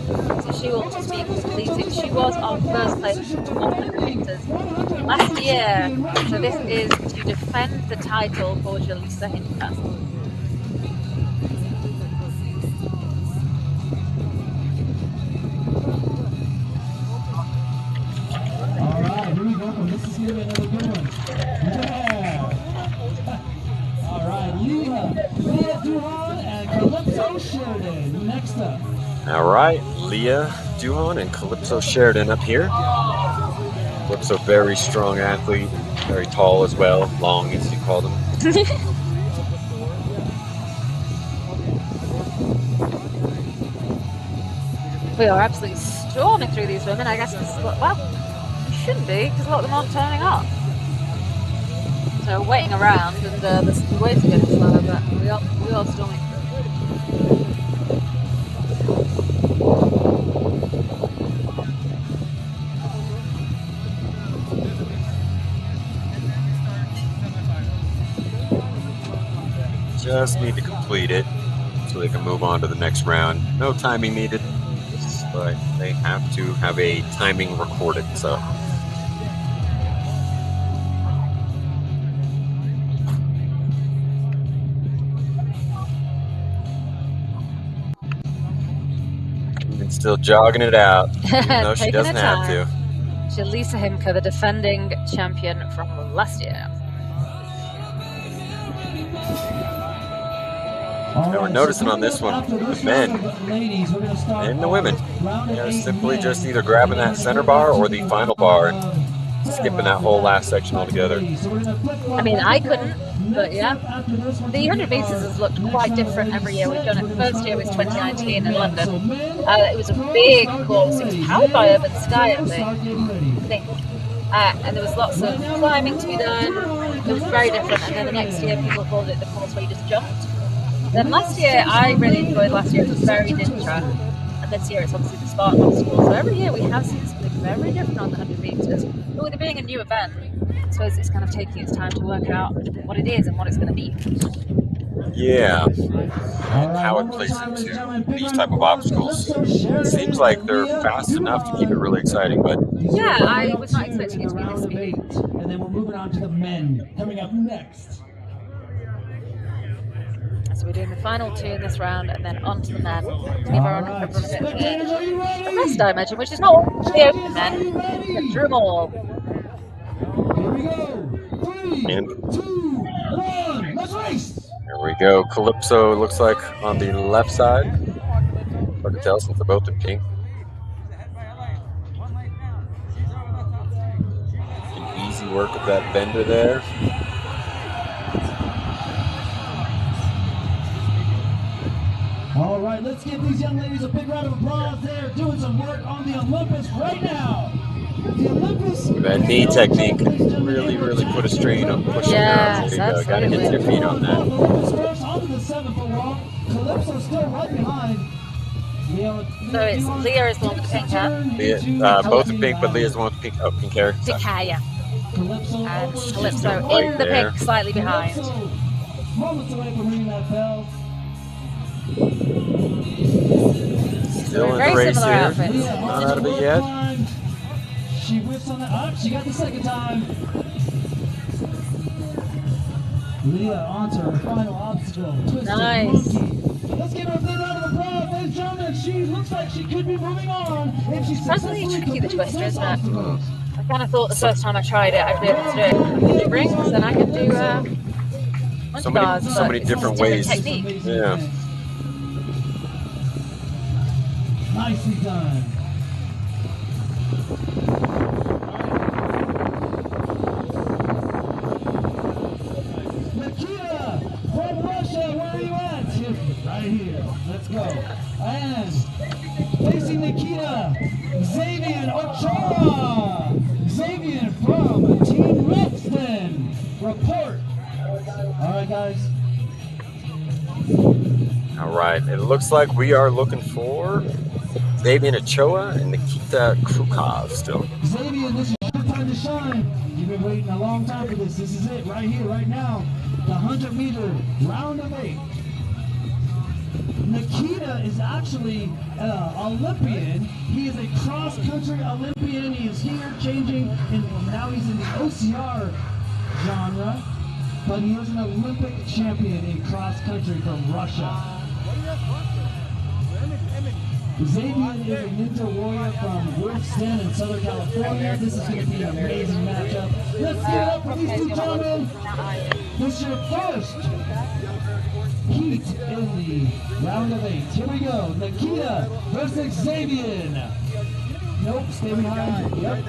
so she will just be completing. She was our first place 100 meters last year, so this is to defend the title for Jaleesa Himka. All right, here we go. This is going to be another good one. Yeah. All right, Leah Duhan and Calypso Sheridan next up. All right, Leah Duhan and Calypso Sheridan up here. Calypso, very strong athlete, very tall as well, long as you call them. We are absolutely storming through these women. I guess it's, well, we shouldn't be because a lot of them aren't turning up. So we're waiting around, and the waves are getting slower, but we are storming through. Just need to complete it so they can move on to the next round. No timing needed, but they have to have a timing recorded. So and still jogging it out, even though she doesn't have to. Jaleesa Himka, the defending champion from last year. And we're noticing on this one, the men and the women, they're simply just either grabbing that center bar or the final bar and skipping that whole last section altogether. I mean, I couldn't, but yeah. The 100 meters has looked quite different every year. We've done it. The first year was 2019 in London. It was a big course. It was powered by Urban Sky, I think. And there was lots of climbing to be done. It was very different. And then the next year, people called it the course where you just jumped. Then last year, I really enjoyed last year. It was very ninja. And this year, it's obviously the Spartan obstacle. So every year, we have seen something very different on the 100 meters. But with it being a new event, I suppose it's kind of taking its time to work out what it is and what it's going to be. Yeah, and how it plays into these type of obstacles. It seems like they're fast enough to keep it really exciting, but yeah, I was not expecting it to be this speed. And then we're moving on to the men coming up next. So we're doing the final two in this round, and then on to the men. To give our own a bit of a rest, I imagine, which is not the open men, but through them all. Here we go. 3, And 2, 1, let's race. There we go. Calypso looks like on the left side. Hard to tell since they're both in pink. An easy work of that bender there. All right, let's give these young ladies a big round of applause. They're doing some work on the Olympus right now. The Olympus. That knee technique really put a strain on pushing her. There you go. Got to get your feet on that. Onto the 7-foot wall. Calypso still right behind. So it's Leah is the one with the pink hair. Leah, both in pink, but Leah's the one with pink. Oh, pink hair. Pink hair, yeah. And Calypso right in the there. pink, slightly behind. Moments away from ringing that bell. Still in Very the race similar here. outfits. Not out of it yet. She whips on the up. She got the second time. Leah onto her final obstacle. Twisted Nice. monkey. Let's give her a big round of applause, ladies and gentlemen. She looks like she could be moving on if she's Surprisingly tricky, the twister, isn't it? obstacle. I kind of thought the first time I tried it, I'd be able to do it. I could do rings, and I could do So bars, many but different it's ways. just technique. Yeah. Nicely done. Nikita from Russia, where are you at? Right here. Let's go. And facing Nikita, Xavier Ochoa. Xavier from Team Rexton. Report. All right, guys. All right. It looks like we are looking for Xavier Ochoa and Nikita Krukov still. Xavier, this is your time to shine. You've been waiting a long time for this. This is it, right here, right now. the 100-meter round of 8. Nikita is actually Olympian. He is a cross-country Olympian. He is here changing, and now he's in the OCR genre. But he is an Olympic champion in cross-country from Russia. Xavier is a ninja warrior from Wolfston in Southern California. This is going to be an amazing matchup. Let's give it up for these two gentlemen. This is your first heat in the round of 8. Here we go. Nikita versus Xavier. Nope, stay behind. Yep.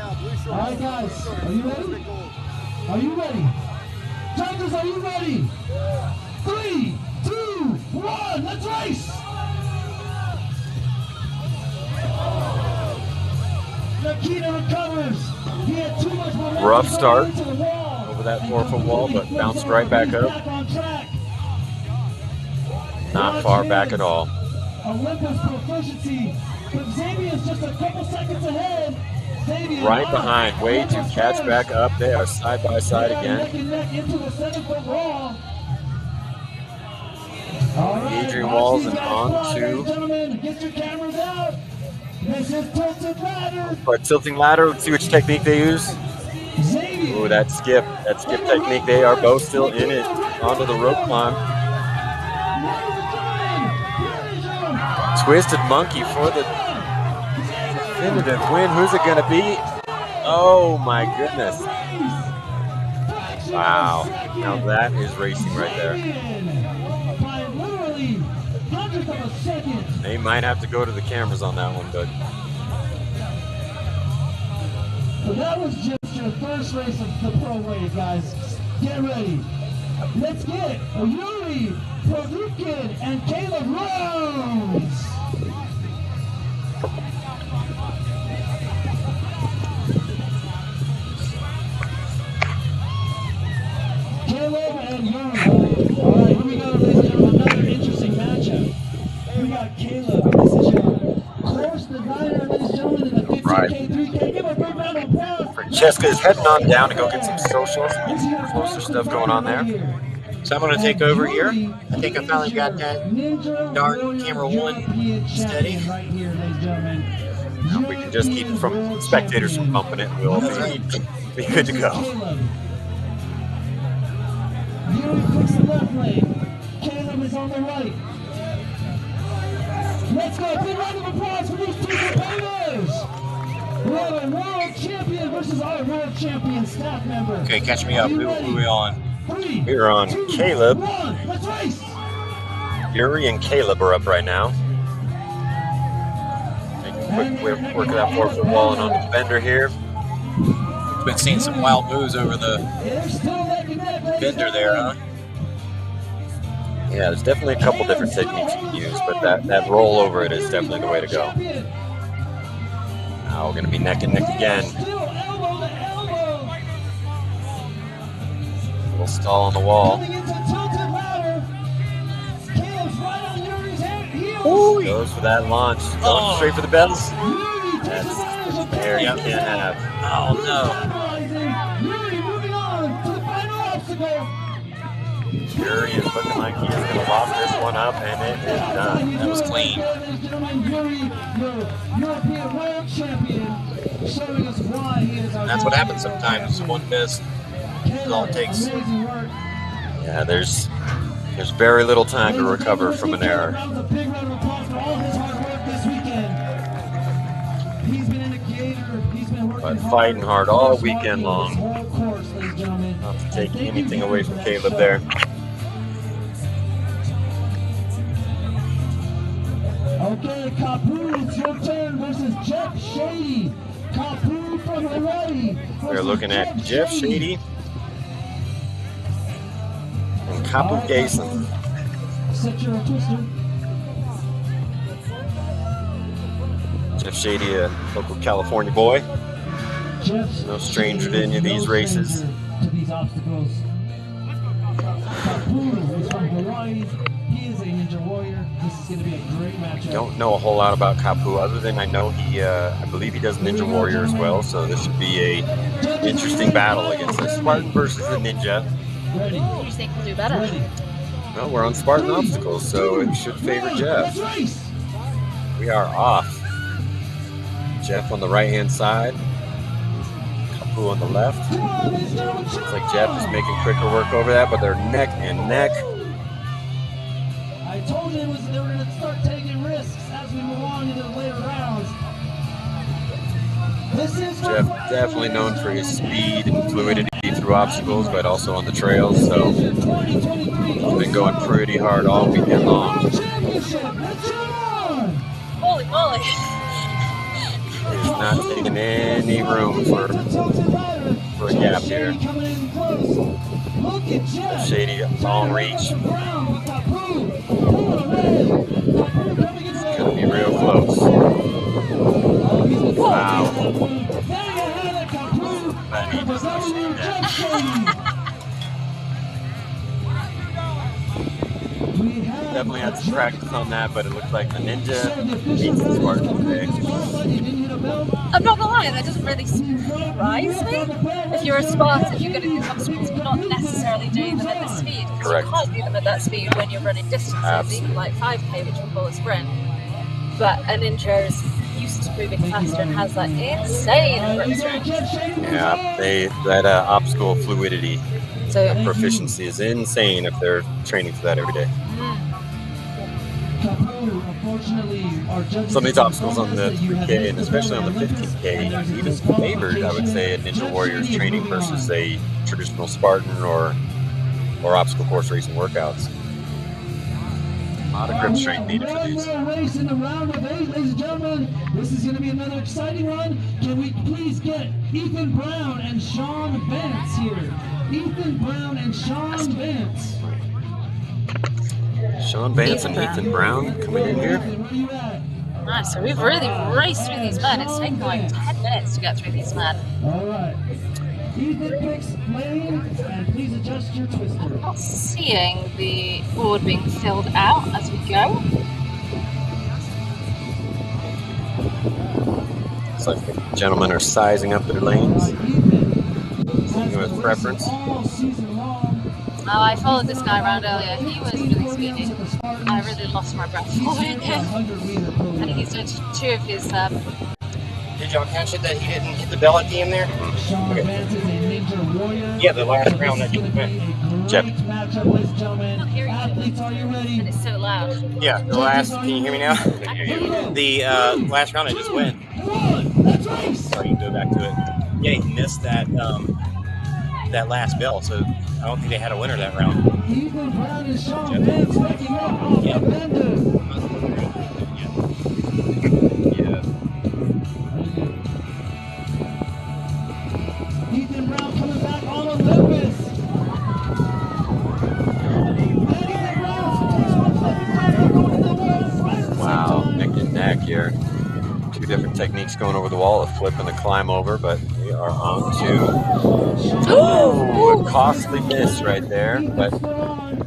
All right, guys. Are you ready? Are you ready? Judges, are you ready? 3, 2, 1, let's race! Nikita recovers. He had too much momentum. Rough start over that 4-foot wall, but bounced right back up. Not far back at all. Olympus proficiency, but Xavier's just a couple seconds ahead. Right behind, way to catch back up. They are side by side again. Neck and neck into the 7-foot wall. Adrian Walls and on to. Gentlemen, get your cameras out. This is tilted ladder. But tilting ladder, let's see which technique they use. Ooh, that skip technique. They are both still in it. Onto the rope climb. Twisted monkey for the definitive win. Who's it going to be? Oh my goodness. Wow. Now that is racing right there. They might have to go to the cameras on that one, but. So that was just your first race of the pro wave, guys. Get ready. Let's get Yuri Produkin and Caleb Rose. Caleb and Yuri. All right, here we go, ladies and gentlemen. Another interesting matchup. We got Caleb. This is your course designer, ladies and gentlemen, in the 15K, 3K. Give a big round of applause. Francesca is heading on down to go get some socials and get some closer stuff going on there. So I'm going to take over here. I think I finally got that darn camera 1 steady. Now we can just keep it from spectators from bumping it. We'll be good to go. Yuri picks the left lane. Caleb is on the right. Let's go. Big round of applause for these two competitors. We have a world champion versus our world champion staff member. Okay, catch me up. Who are we on? 3, We're on 2, Caleb. 1, let's race. Yuri and Caleb are up right now. Take a quick work of that 4-foot wall and onto the bender here. Been seeing some wild moves over the bender there, huh? Yeah, there's definitely a couple different techniques you can use, but that roll over it is definitely the way to go. Now we're going to be neck and neck again. Little stall on the wall. Goes for that launch. Going straight for the bells. That's there you can't have. Oh no. Yuri is looking like he is going to lock this one up, and it is done. That was clean. That's what happens sometimes. One miss is all it takes. Yeah, there's very little time to recover from an error. But fighting hard all weekend long. Not to take anything away from Caleb there. Okay, Kapu, it's your turn versus Jeff Shady. Kapu from Hawaii. We're looking at Jeff Shady and Kapu Gason. Set your twister. Jeff Shady, a local California boy. Jeff's No stranger to any of these races. To these obstacles. Kapu is from Hawaii. He is a ninja warrior. This is going to be a great matchup. Don't know a whole lot about Kapu other than I know I believe he does Ninja Warrior as well. So this should be a interesting battle against the Spartan versus the Ninja. Ready. Who do you think will do better? Ready. Well, we're on Spartan obstacles, so it should favor Jeff. We are off. Jeff on the right-hand side. Kapu on the left. Looks like Jeff is making quicker work over that, but they're neck and neck. I told you they were going to start taking risks as we move on into the later rounds. Jeff definitely known for his speed and fluidity through obstacles, but also on the trails, so he's been going pretty hard all weekend long. Holy moly! He's not taking any room for a gap here. Shady long reach. It's gonna be real close. Wow. Definitely had some practice on that, but it looks like the Ninja beats the Spartan today. I'm not gonna lie, that doesn't really surprise me. If you're a Spartan, you're going to do obstacles, but not necessarily doing them at this speed. Correct. You can't do them at that speed when you're running distances, even like 5K, which we call a sprint. But a Ninja is used to moving faster and has that insane grip strength. Yeah, that obstacle fluidity and proficiency is insane if they're training for that every day. Some of these obstacles on the 3K and especially on the 15K, even favored, I would say, a Ninja Warrior's training versus a traditional Spartan or obstacle course racing workouts. A lot of grip strength needed for these. Race in the round of 8, ladies and gentlemen. This is going to be another exciting one. Can we please get Ethan Brown and Sean Vance here? Ethan Brown and Sean Vance. Sean Vance and Ethan Brown coming in here. Nice, so we've really raced through these men. It's taken like 10 minutes to get through these men. All right. Ethan picks lane, and please adjust your twister. I'm not seeing the board being filled out as we go. Looks like the gentlemen are sizing up their lanes. Seeing with preference. Oh, I followed this guy around earlier. He was really speedy. I really lost my breath following him. I think he's doing 2 of his. Did y'all catch it that he didn't hit the bell at the end there? Okay. Yeah, the last round that he went. Jeff. Not hearing it. And it's so loud. Yeah, the last. Can you hear me now? I can hear you. The last round I just went. Sorry, you can go back to it. Yeah, he missed that that last bell, so I don't think they had a winner that round. Yeah. Ethan Brown coming back on Olympus. Wow, neck and neck here. 2 different techniques going over the wall, a flip and a climb over, but we are on to a costly miss right there, but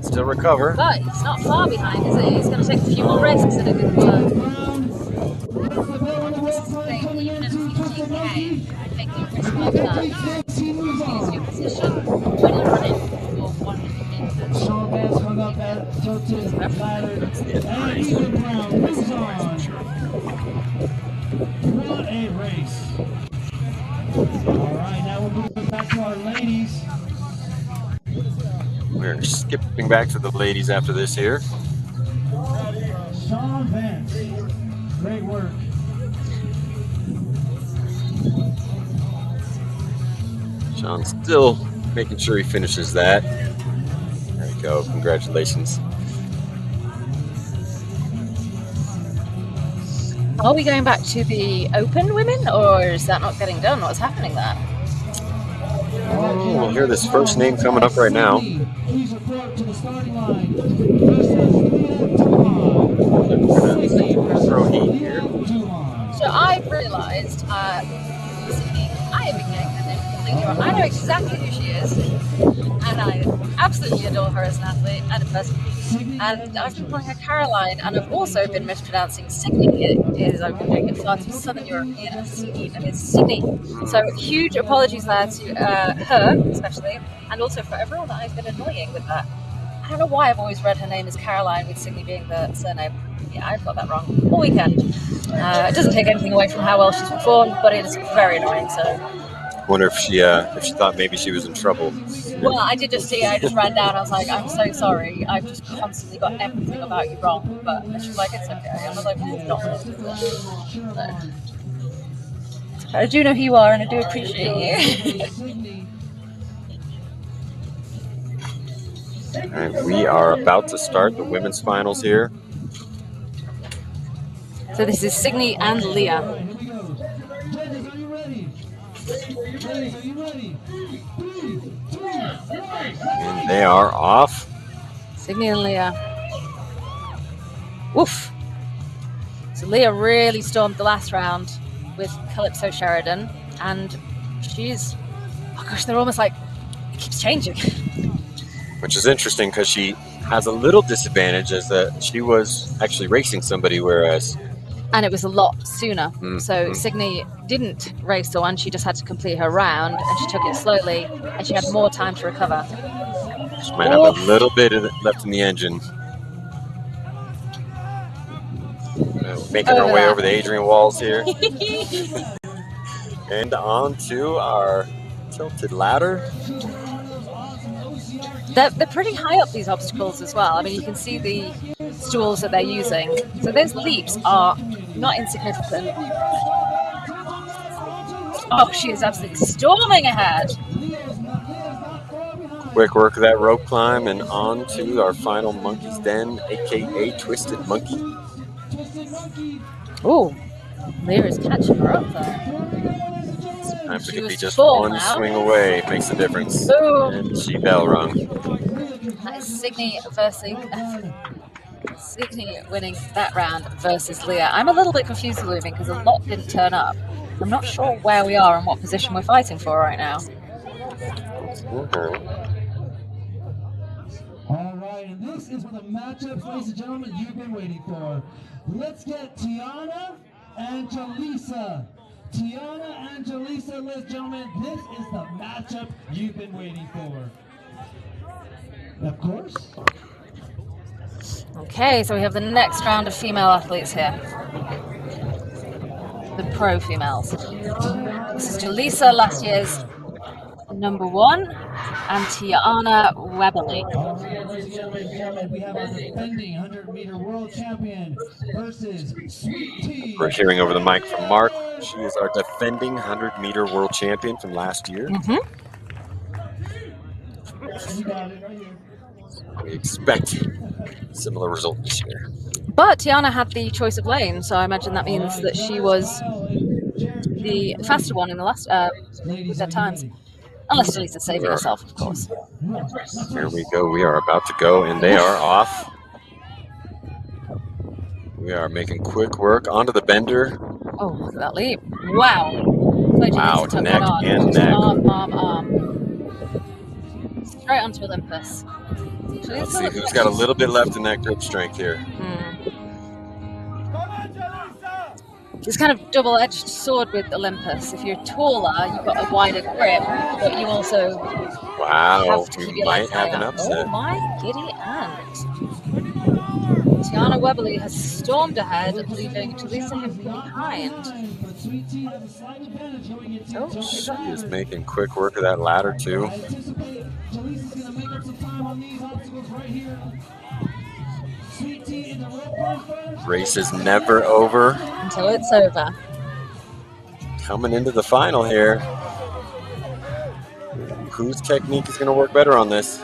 still recover. But he's not far behind, is he? He's going to take a few more races and a good work. This is the thing, even in 15K, I think you risk like that. Use your position when you're running for 100 meters. Sean Vance hung up that tilted ladder, and Ethan Brown moves on. What a race. All right, now we're moving back to our ladies. We're skipping back to the ladies after this here. Sean Vance, great work. Sean still making sure he finishes that. There you go. Congratulations. Are we going back to the open women, or is that not getting done? What's happening there? Oh, we'll hear this first name coming up right now. Please report to the starting line. Throw heat here. So I've realised, I know exactly who she is, and and I absolutely adore her as an athlete and a person. And I've been calling her Caroline, and I've also been mispronouncing Signy. It is, I've been doing it far too Southern European as Signy, and it's Signy. So huge apologies there to her, especially, and also for everyone that I've been annoying with that. I don't know why I've always read her name as Caroline, with Signy being the surname. Yeah, I've got that wrong all weekend. It doesn't take anything away from how well she's performed, but it is very annoying, so... Wonder if she thought maybe she was in trouble. Well, I did just see. I just ran down. I was like, "I'm so sorry. I've just constantly got everything about you wrong." But she was like, "It's okay." I was like, "It's not really." So, I do know who you are, and I do appreciate you. All right, we are about to start the women's finals here. So this is Signy and Leah. And they are off. Signy and Leah. Woof. So Leah really stormed the last round with Calypso Sheridan, and she's, oh gosh, they're almost like, it keeps changing. Which is interesting because she has a little disadvantage, as that she was actually racing somebody, whereas... And it was a lot sooner. So Signy didn't race the one, she just had to complete her round, and she took it slowly, and she had more time to recover. She might have a little bit left in the engine. Making her way over the Adrian walls here. And on to our tilted ladder. They're pretty high up, these obstacles, as well. I mean, you can see the stools that they're using. So those leaps are not insignificant. Oh, she is absolutely storming ahead. Quick work of that rope climb, and on to our final Monkey's Den, aka Twisted Monkey. Oh, Leah is catching her up there. Sometimes it could be just one swing away, makes a difference. Boom. And she bell rung. That is Signy versus Signy winning that round versus Leah. I'm a little bit confused with moving because a lot didn't turn up. I'm not sure where we are and what position we're fighting for right now. All right, and this is for the matchups, ladies and gentlemen, you've been waiting for. Let's get Tiana and Jaleesa. Tiana and Jaleesa, ladies and gentlemen, this is the matchup you've been waiting for. Of course. Okay, so we have the next round of female athletes here. The pro females. This is Jaleesa, last year's #1, and Tiana Weberly. Ladies and gentlemen, we have our defending 100-meter world champion versus Sweet Tea. We're hearing over the mic from Mark. She is our defending 100-meter world champion from last year. We expect a similar result this year. But Tiana had the choice of lane, so I imagine that means that she was the faster one in the last with their times. Unless Jaleesa's saving herself, of course. Here we go. We are about to go, and they are off. We are making quick work onto the bender. Oh, look at that leap. Wow. Wow, neck and neck. Arm. Straight onto Olympus. Let's see who's got a little bit left in that grip strength here. It's kind of double-edged sword with Olympus. If you're taller, you've got a wider grip, but you also have to keep your legs high up. Oh my giddy aunt. Tiana Weberly has stormed ahead, leaving Jaleesa Hippie behind. Oh, she is making quick work of that ladder too. Race is never over until it's over. Coming into the final here. Whose technique is going to work better on this?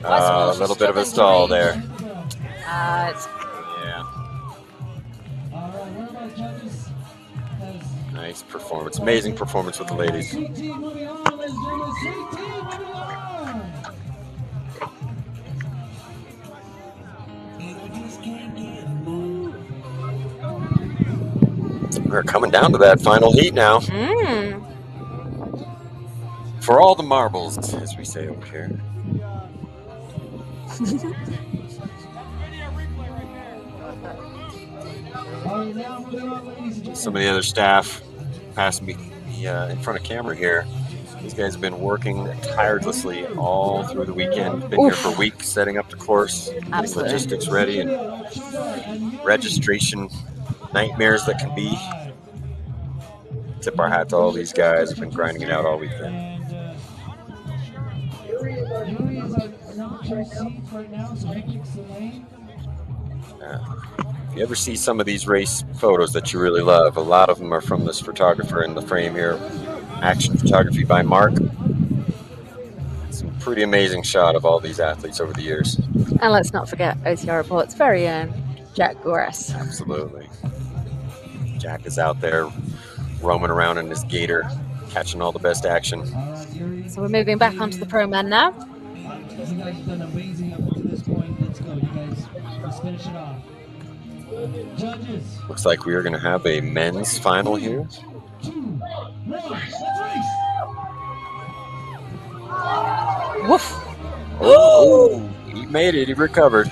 A little bit of a stall there. Nice performance. Amazing performance with the ladies. We're coming down to that final heat now. For all the marbles, as we say over here. Some of the other staff passed me in front of camera here. These guys have been working tirelessly all through the weekend. Been here for weeks setting up the course, getting logistics ready, and registration nightmares that can be. Tip our hat to all these guys who've been grinding it out all weekend. If you ever see some of these race photos that you really love, a lot of them are from this photographer in the frame here. Action photography by Mark. Some pretty amazing shot of all these athletes over the years. And let's not forget OCR Report's very own Jack Gorris. Absolutely. Jack is out there roaming around in his gator, catching all the best action. So we're moving back onto the pro man now. You guys have done amazing up to this point. Let's go, you guys. Let's finish it off. Judges. Looks like we are going to have a men's final here. 2, 1, let's race. Woof. Oh, he made it. He recovered.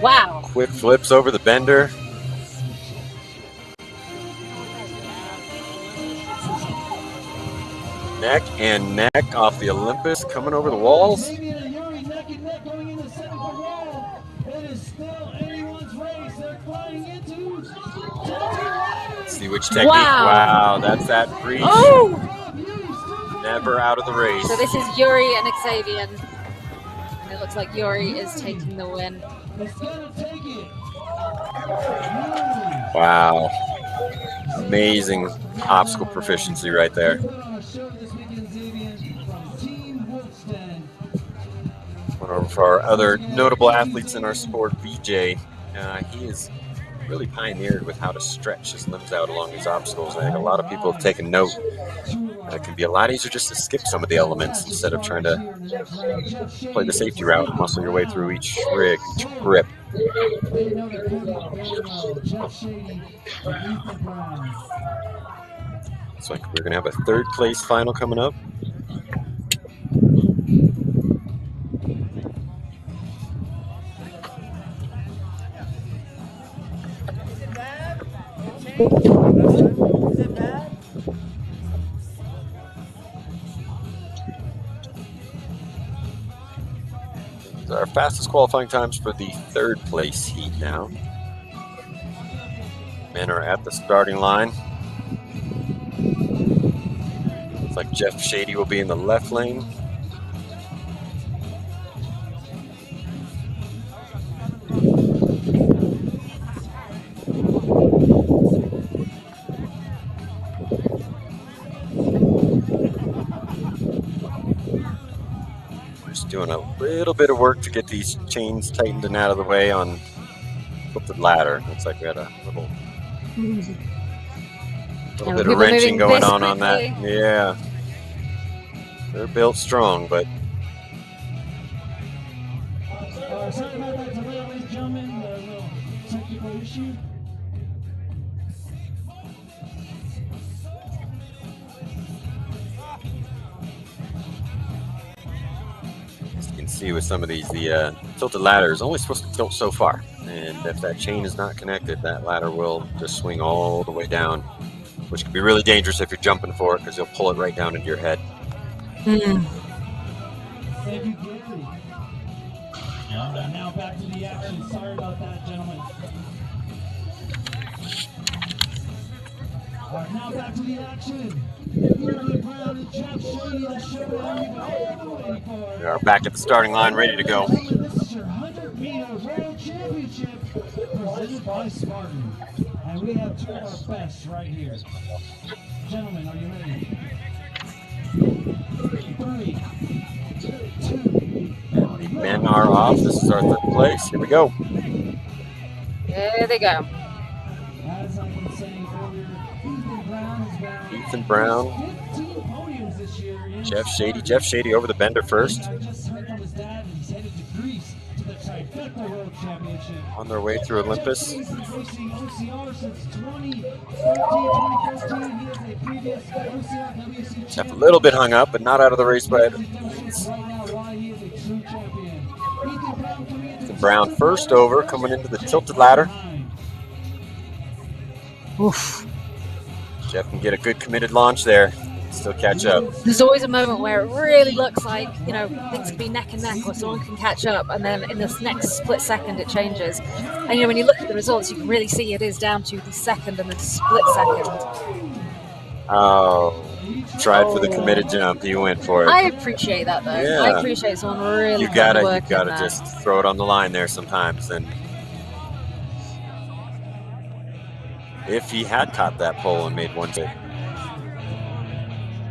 Wow. Quick flips over the bender. Neck and neck off the Olympus, coming over the walls. See which technique. Wow, that's that breach. Oh! Never out of the race. So this is Yuri and Xavier. And it looks like Yuri is taking the win. Wow. Amazing obstacle proficiency right there. One over for our other notable athletes in our sport, VJ. He is really pioneered with how to stretch his limbs out along these obstacles. I think a lot of people have taken note. It can be a lot easier just to skip some of the elements instead of trying to play the safety route and muscle your way through each rig, each grip. Looks like we're going to have a third place final coming up. Our fastest qualifying times for the third place heat now. Men are at the starting line. Looks like Jeff Shady will be in the left lane. Doing a little bit of work to get these chains tightened and out of the way on the ladder. Looks like we had a little bit of wrenching going on that. Yeah, they're built strong, but sorry about that delay, ladies and gentlemen. A little technical issue. See with some of these, the tilted ladder is only supposed to tilt so far, and if that chain is not connected, that ladder will just swing all the way down, which can be really dangerous if you're jumping for it because you'll pull it right down into your head. Thank you, Gary. Now back to the action. Sorry about that, gentlemen. All right, now back to the action. We are back at the starting line, ready to go. This is your 100-meter World Championship presented by Spartan. And we have two of our best right here. Gentlemen, are you ready? 3, 2, Men are off. This is our third place. Here we go. There they go. As I've been saying earlier, Ethan Brown, Jeff Shady. Jeff Shady over the bender first. I just heard from his dad, and he's headed to Greece to the Trifecta World Championship. on their way through Olympus. Jeff a little bit hung up, but not out of the race by it. Brown first over, coming into the tilted ladder. Oof. Jeff can get a good committed launch there. Still catch up. There's always a moment where it really looks like, you know, things could be neck and neck or someone can catch up, and then in this next split second it changes. And, you know, when you look at the results, you can really see it is down to the second and the split second. Oh, tried for the committed jump. He went for it. I appreciate that, though. Yeah. I appreciate someone really You gotta working just throw it on the line there sometimes. And if he had caught that pole and made one hit,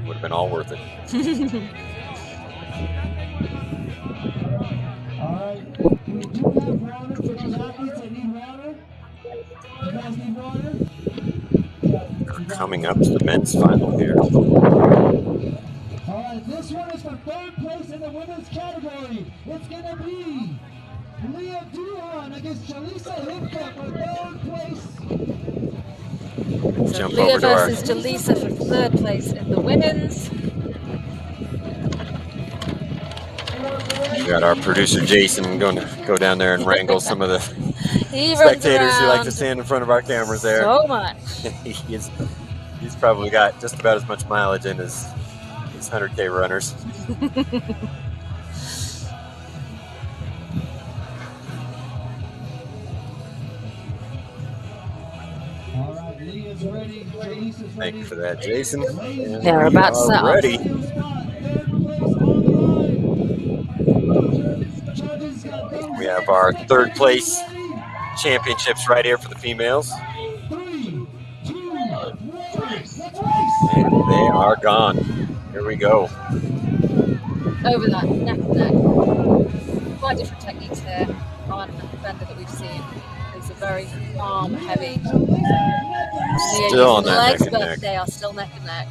would have been all worth it. All right, we do have water for those athletes that need water. You guys need water? Coming up to the men's final here. All right, this one is for third place in the women's category. It's going to be Leah Duhan against Jalisa Hipka for third place. So Jump Leah over to our versus Jalisa for third place in the women's. We got our producer Jason going to go down there and wrangle some of the He spectators who like to runs stand in front of our cameras there. so much. he's probably got just about as much mileage in as these 100K runners. All right, Leah's ready. Jalisa's ready. Thank you for that, Jason. And They're we about to are set off. ready. We have our third place championships right here for the females. 3, 2, 1, let's race! And they are gone. Here we go. Over that neck and neck. Quite different techniques here on Bender that we've seen. It's a very arm heavy. Still on that legs, neck and but neck. they are still neck and neck.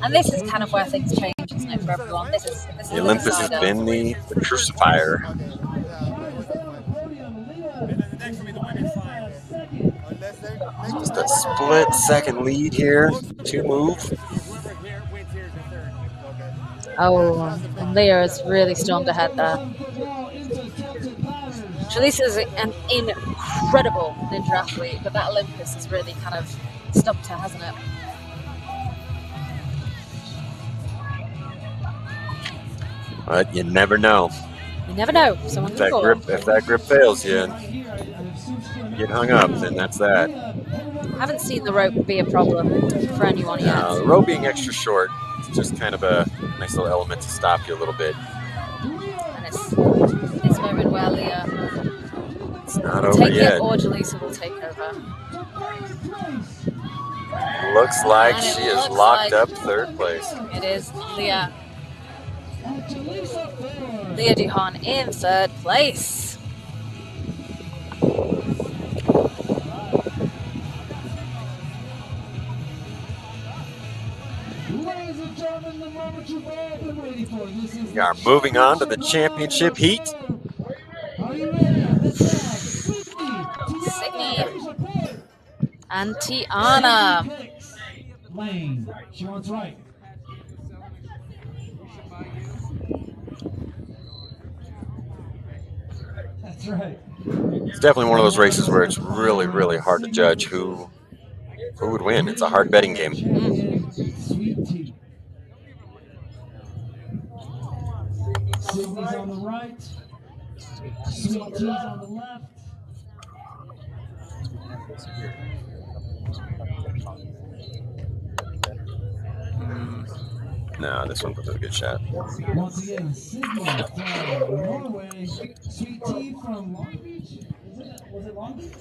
And this is kind of where things change, isn't it, for everyone? This is The Olympus has been the crucifier. Just a split second lead here to move. Oh, and Leah has really stormed ahead there. Jalisa's an incredible ninja athlete, but that Olympus has really kind of stumped her, hasn't it? But you never know. You never know. Someone If can fall. if that grip fails you and you get hung up, then that's that. I haven't seen the rope be a problem for anyone yet. The rope being extra short, it's just kind of a nice little element to stop you a little bit. And it's this moment where Leah It's not will over take yet. it or Jalisa will take over. Looks like And it she is looks locked like- up third place. It is Leah. Leah Duhan in third place. Ladies and gentlemen, the moment you've all been waiting for. This is We are moving on to the championship heat. Are you ready? Let's go. Sydney and Tiana. Lane. She wants right. That's right. It's definitely one of those races where it's really, really hard to judge who would win. It's a hard betting game. Sweet tea. Sydney's on the right. Sweet tea's on the left. No, this one was a good shot. Once again, Sydney from Norway. Sweet tea from Long Beach. Was it Long Beach?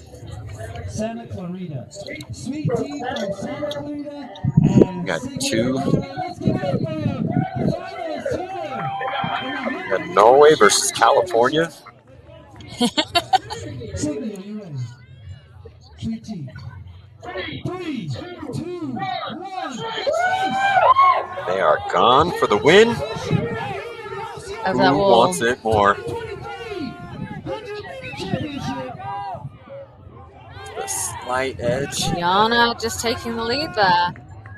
Santa Clarita. Sweet tea from Santa Clarita. And Got Sydney two. from Norway. Let's give it up for you. Finalists here. We got Norway versus California. Sydney, are you ready? Sweet tea. 3, 2, 1. They are gone for the win. Of Who that wall. wants it more? 23 100-meter championship. slight edge. Yana just taking the lead there.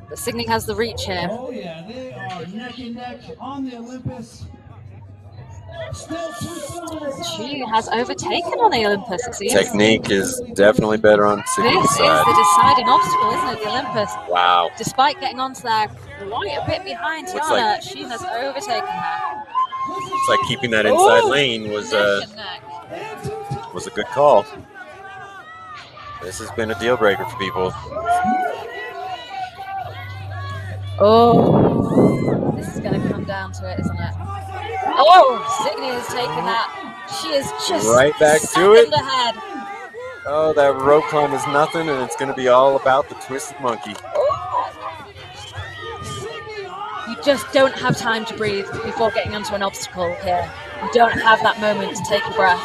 But Signy has the reach here. Oh yeah, they are neck and neck on the Olympus. Still 2 silver. She has overtaken on the Olympus, it seems. Technique is definitely better on Signy's This is side. the deciding obstacle, isn't it, the Olympus? Wow. Despite getting onto there quite a bit behind Looks Yana, like- she has overtaken her. It's like keeping that inside Oh, lane was neck and neck. a good call. This has been a deal breaker for people. Oh, this is going to come down to it, isn't it? Oh, Signy has taken that. She is just Right back to second it. ahead. Oh, that rope climb is nothing, and it's going to be all about the twisted monkey. You just don't have time to breathe before getting onto an obstacle here. You don't have that moment to take a breath.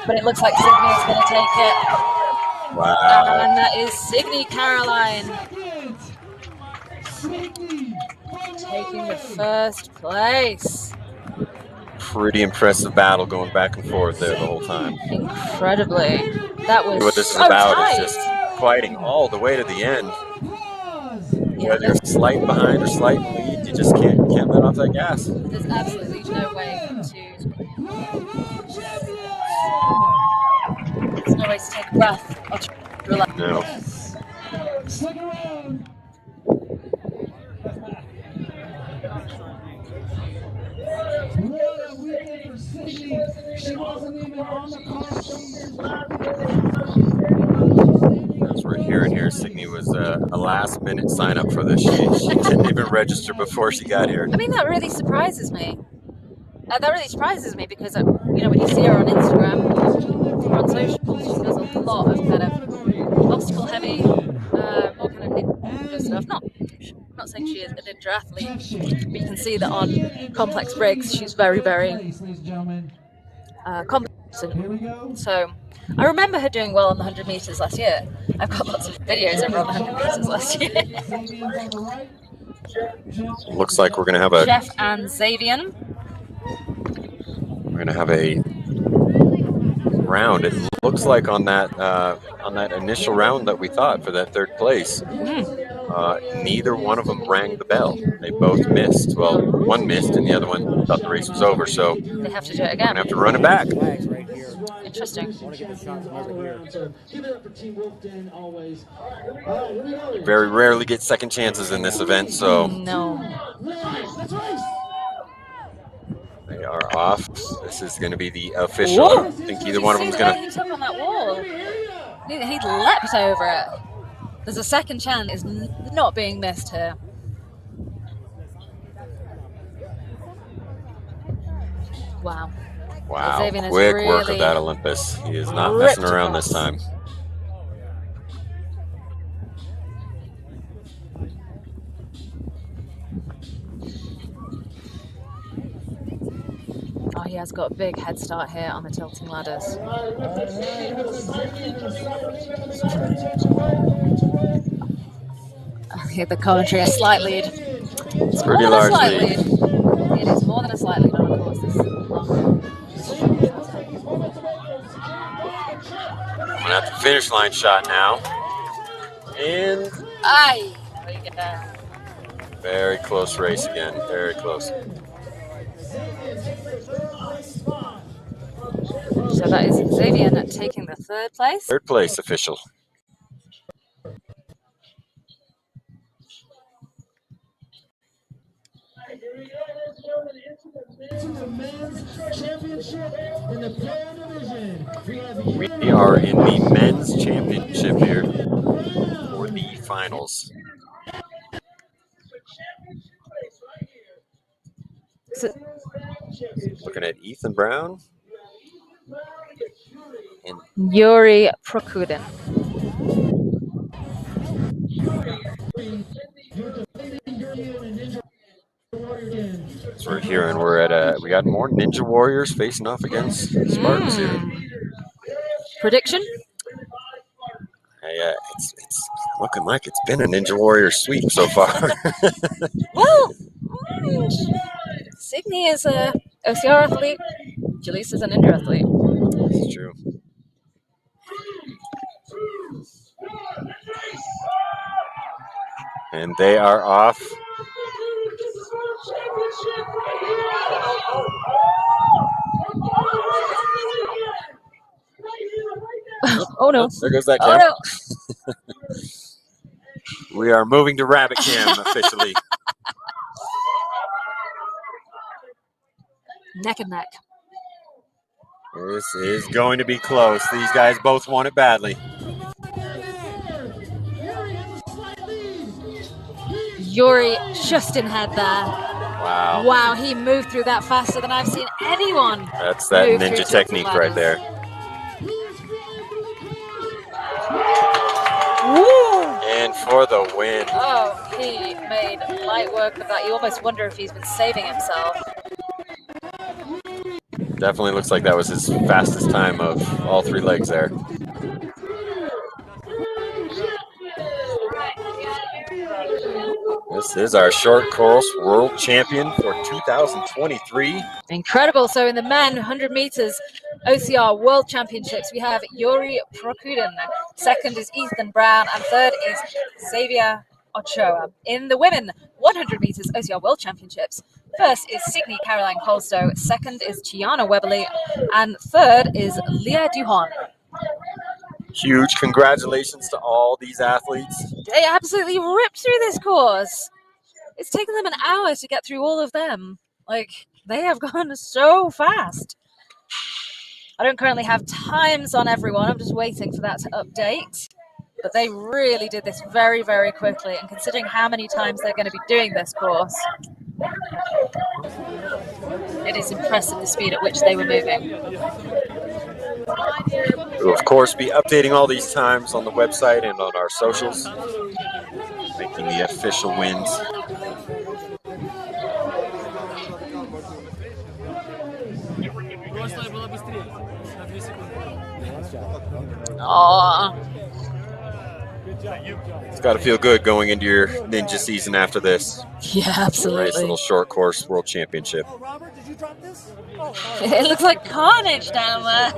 But it looks like Signy is going to take it. Wow. And that is Signy Caroline taking the first place. Pretty impressive battle going back and forth there the whole time. Incredibly. That was What this is so about tight. is just fighting all the way to the end. Yeah, Whether you're slight behind or slight lead, you just can't let off that gas. there's absolutely no way to. There's no way to take a breath or to relax. No. Stick around. What a weekend for Signy. She wasn't even on the car. As we're hearing here, Signy was a last minute sign up for this. She didn't even register before she got here. I mean, that really surprises me. That really surprises me because, you know, when you see her on Instagram or on socials, she does a lot of kind of obstacle heavy, more kind of ninja stuff. Not saying she is a ninja athlete, but you can see that on complex rigs, she's very, very Ladies and gentlemen, competent. here we go. So I remember her doing well on the 100 meters last year. I've got lots of videos of her on the 100 meters last year. Xavier's on the right. Looks like we're gonna have a Jeff and Xavian. we're gonna have a round. It looks like on that initial round that we thought for that third place, neither one of them rang the bell. They both missed. Well, one missed and the other one thought the race was over. So They have to do it we're again. gonna have to run it back. Interesting. Give it up for Team Wolfden always. All right, here we go. Very rarely get second chances in this event, so No. Let's race. they are off. This is going to be the official. I don't think either one of them's See the way going he took on that wall. He leapt over it. There's a second chance is not being missed here. Wow. to. Wow, Xavier is quick work of really that Olympus. He is not ripped messing around this across. time. Oh, he has got a big head start here on the tilting ladders. The commentary, a slight lead. It's Pretty more than a large slight lead. lead. It is more than a slight lead on a course this long. We're at the finish line shot now. And Aye! There you go. very close race again. Very close. So that is Xavier taking the third place. Third place official. To the men's championship in the player division. We are in the men's championship here for the finals. So, Looking at Ethan Brown and Yuri Prokudin. so we're here, and we're at we got more Ninja Warriors facing off against Spartans here. Prediction? Hey, it's looking like it's been a Ninja Warrior sweep so far. Well, Signy is a OCR athlete. Jalise is an indoor athlete. That's true. And they are off. Oh no. There goes that Oh cam. no. We are moving to rabbit cam officially. Neck and neck. This is going to be close. These guys both want it badly. Yuri just in head there. Wow. Wow, he moved through that faster than I've seen anyone. That's that move through ninja tilted technique right ladders. there. Woo! And for the win. Oh, he made light work of that. You almost wonder if he's been saving himself. Definitely looks like that was his fastest time of all 3 legs there. This is our short course world champion for 2023. Incredible. So in the men 100 meters OCR World Championships, we have Yuri Prokudin. Second is Ethan Brown, and third is Xavier Ochoa. In the women 100 meters OCR World Championships, first is Signe Caroline Colstow, second is Chiana Weberly, and third is Leah Duhon. Huge congratulations to all these athletes. They absolutely ripped through this course. It's taken them an hour to get through all of them. Like, they have gone so fast. I don't currently have times on everyone. I'm just waiting for that to update. But they really did this very, very quickly. And considering how many times they're going to be doing this course, it is impressive the speed at which they were moving. We'll, of course, be updating all these times on the website and on our socials, making the official wins. Aww. It's got to feel good going into your ninja season after this. Yeah, absolutely. Nice little short course world championship. It looks like carnage down there.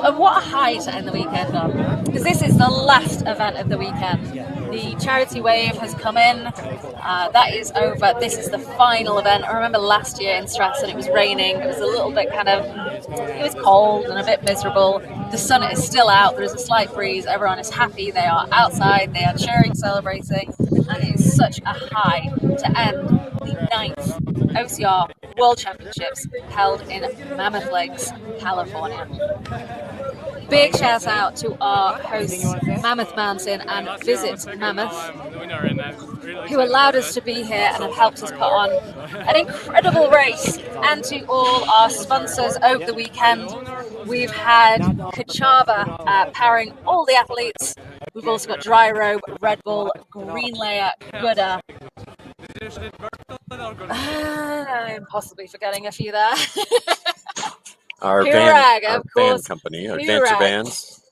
And what a high to end the weekend on. Because this is the last event of the weekend. The charity wave has come in. That is over. This is the final event. I remember last year in Stratton it was raining. It was a little bit it was cold and a bit miserable. The sun is still out. There is a slight breeze. Everyone is happy. They are outside. They are cheering, celebrating. And it is such a high to end the 9th OCR World Championships held in Mammoth Lakes, California. Big shout out to our hosts, Mammoth Mountain and Visit Mammoth, who allowed us to be here and have helped us put on an incredible race. And to all our sponsors over the weekend, we've had Kachava powering all the athletes. We've also got Dry Robe, Red Bull, Green Layer, Gooder. I'm possibly forgetting a few there. Our van company, Adventure Vans.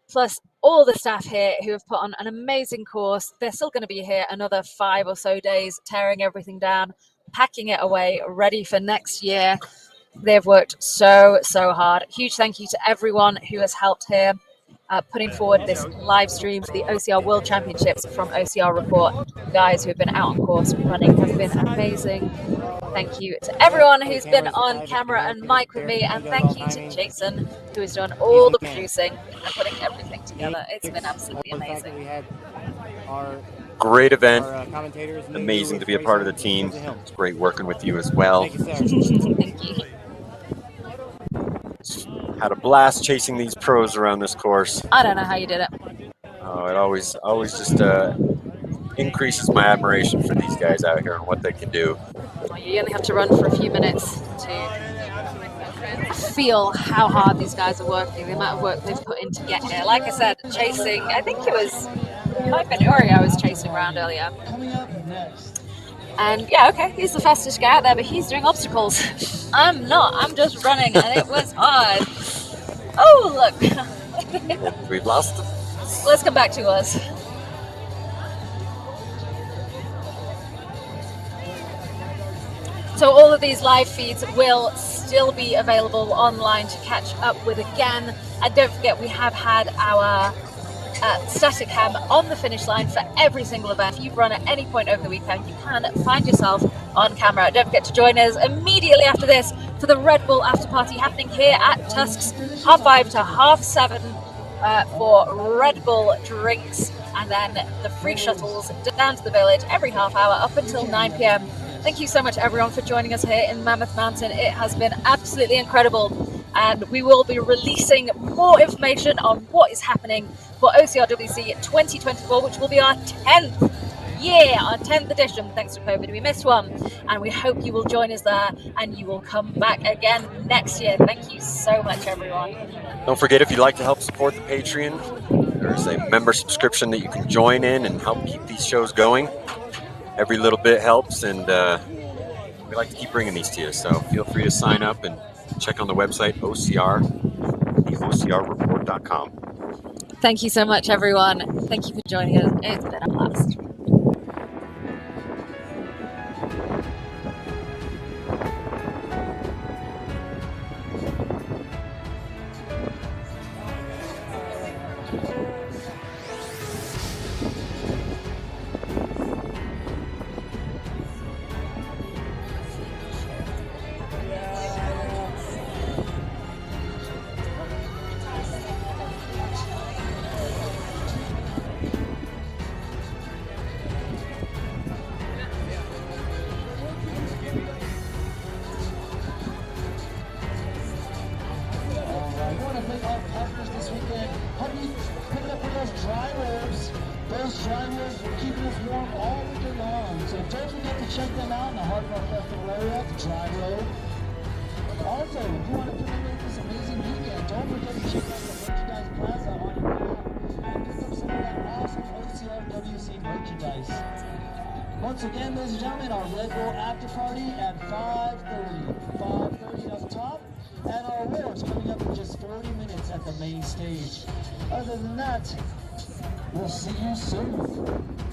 Plus all the staff here who have put on an amazing course. They're still going to be here another 5 or so days, tearing everything down, packing it away, ready for next year. They've worked so hard. Huge thank you to everyone who has helped here, putting forward this live stream for the OCR World Championships from OCR Report. The guys who have been out on course running have been amazing. Thank you to everyone who's been on camera and mic with me, and thank you to Jason, who has done all the producing and putting everything together. It's been absolutely amazing. Great event. Amazing to be a part of the team. It's great working with you as well. Thank you. Had a blast chasing these pros around this course. I don't know how you did it. Oh, it always just increases my admiration for these guys out here and what they can do. You only have to run for a few minutes to feel how hard these guys are working, the amount of work they've put in to get here. Like I said, chasing, I think it was Mike Uri I was chasing around earlier. And yeah, okay, he's the fastest guy out there, but he's doing obstacles. I'm not, I'm just running, and it was hard. Oh, look. We've lost them. Let's come back to us. So all of these live feeds will still be available online to catch up with again. And don't forget, we have had our static cam on the finish line for every single event. If you've run at any point over the weekend, you can find yourself on camera. Don't forget to join us immediately after this for the Red Bull after party happening here at Tusk's 5:30 to 7:30 for Red Bull drinks, and then the free shuttles down to the village every half hour up until 9 p.m. Thank you so much, everyone, for joining us here in Mammoth Mountain. It has been absolutely incredible, and we will be releasing more information on what is happening for OCRWC 2024, which will be our 10th year, our 10th edition. Thanks to COVID, we missed one, and we hope you will join us there and you will come back again next year. Thank you so much, everyone. Don't forget, if you'd like to help support the Patreon, there's a member subscription that you can join in and help keep these shows going. Every little bit helps, and we like to keep bringing these to you, so feel free to sign up and check on the website OCRreport.com. Thank you so much, everyone. Thank you for joining us. It's been a blast. Once again, ladies and gentlemen, our Red Bull after party at 5:30. 5:30 up top, and our awards coming up in just 40 minutes at the main stage. Other than that, we'll see you soon.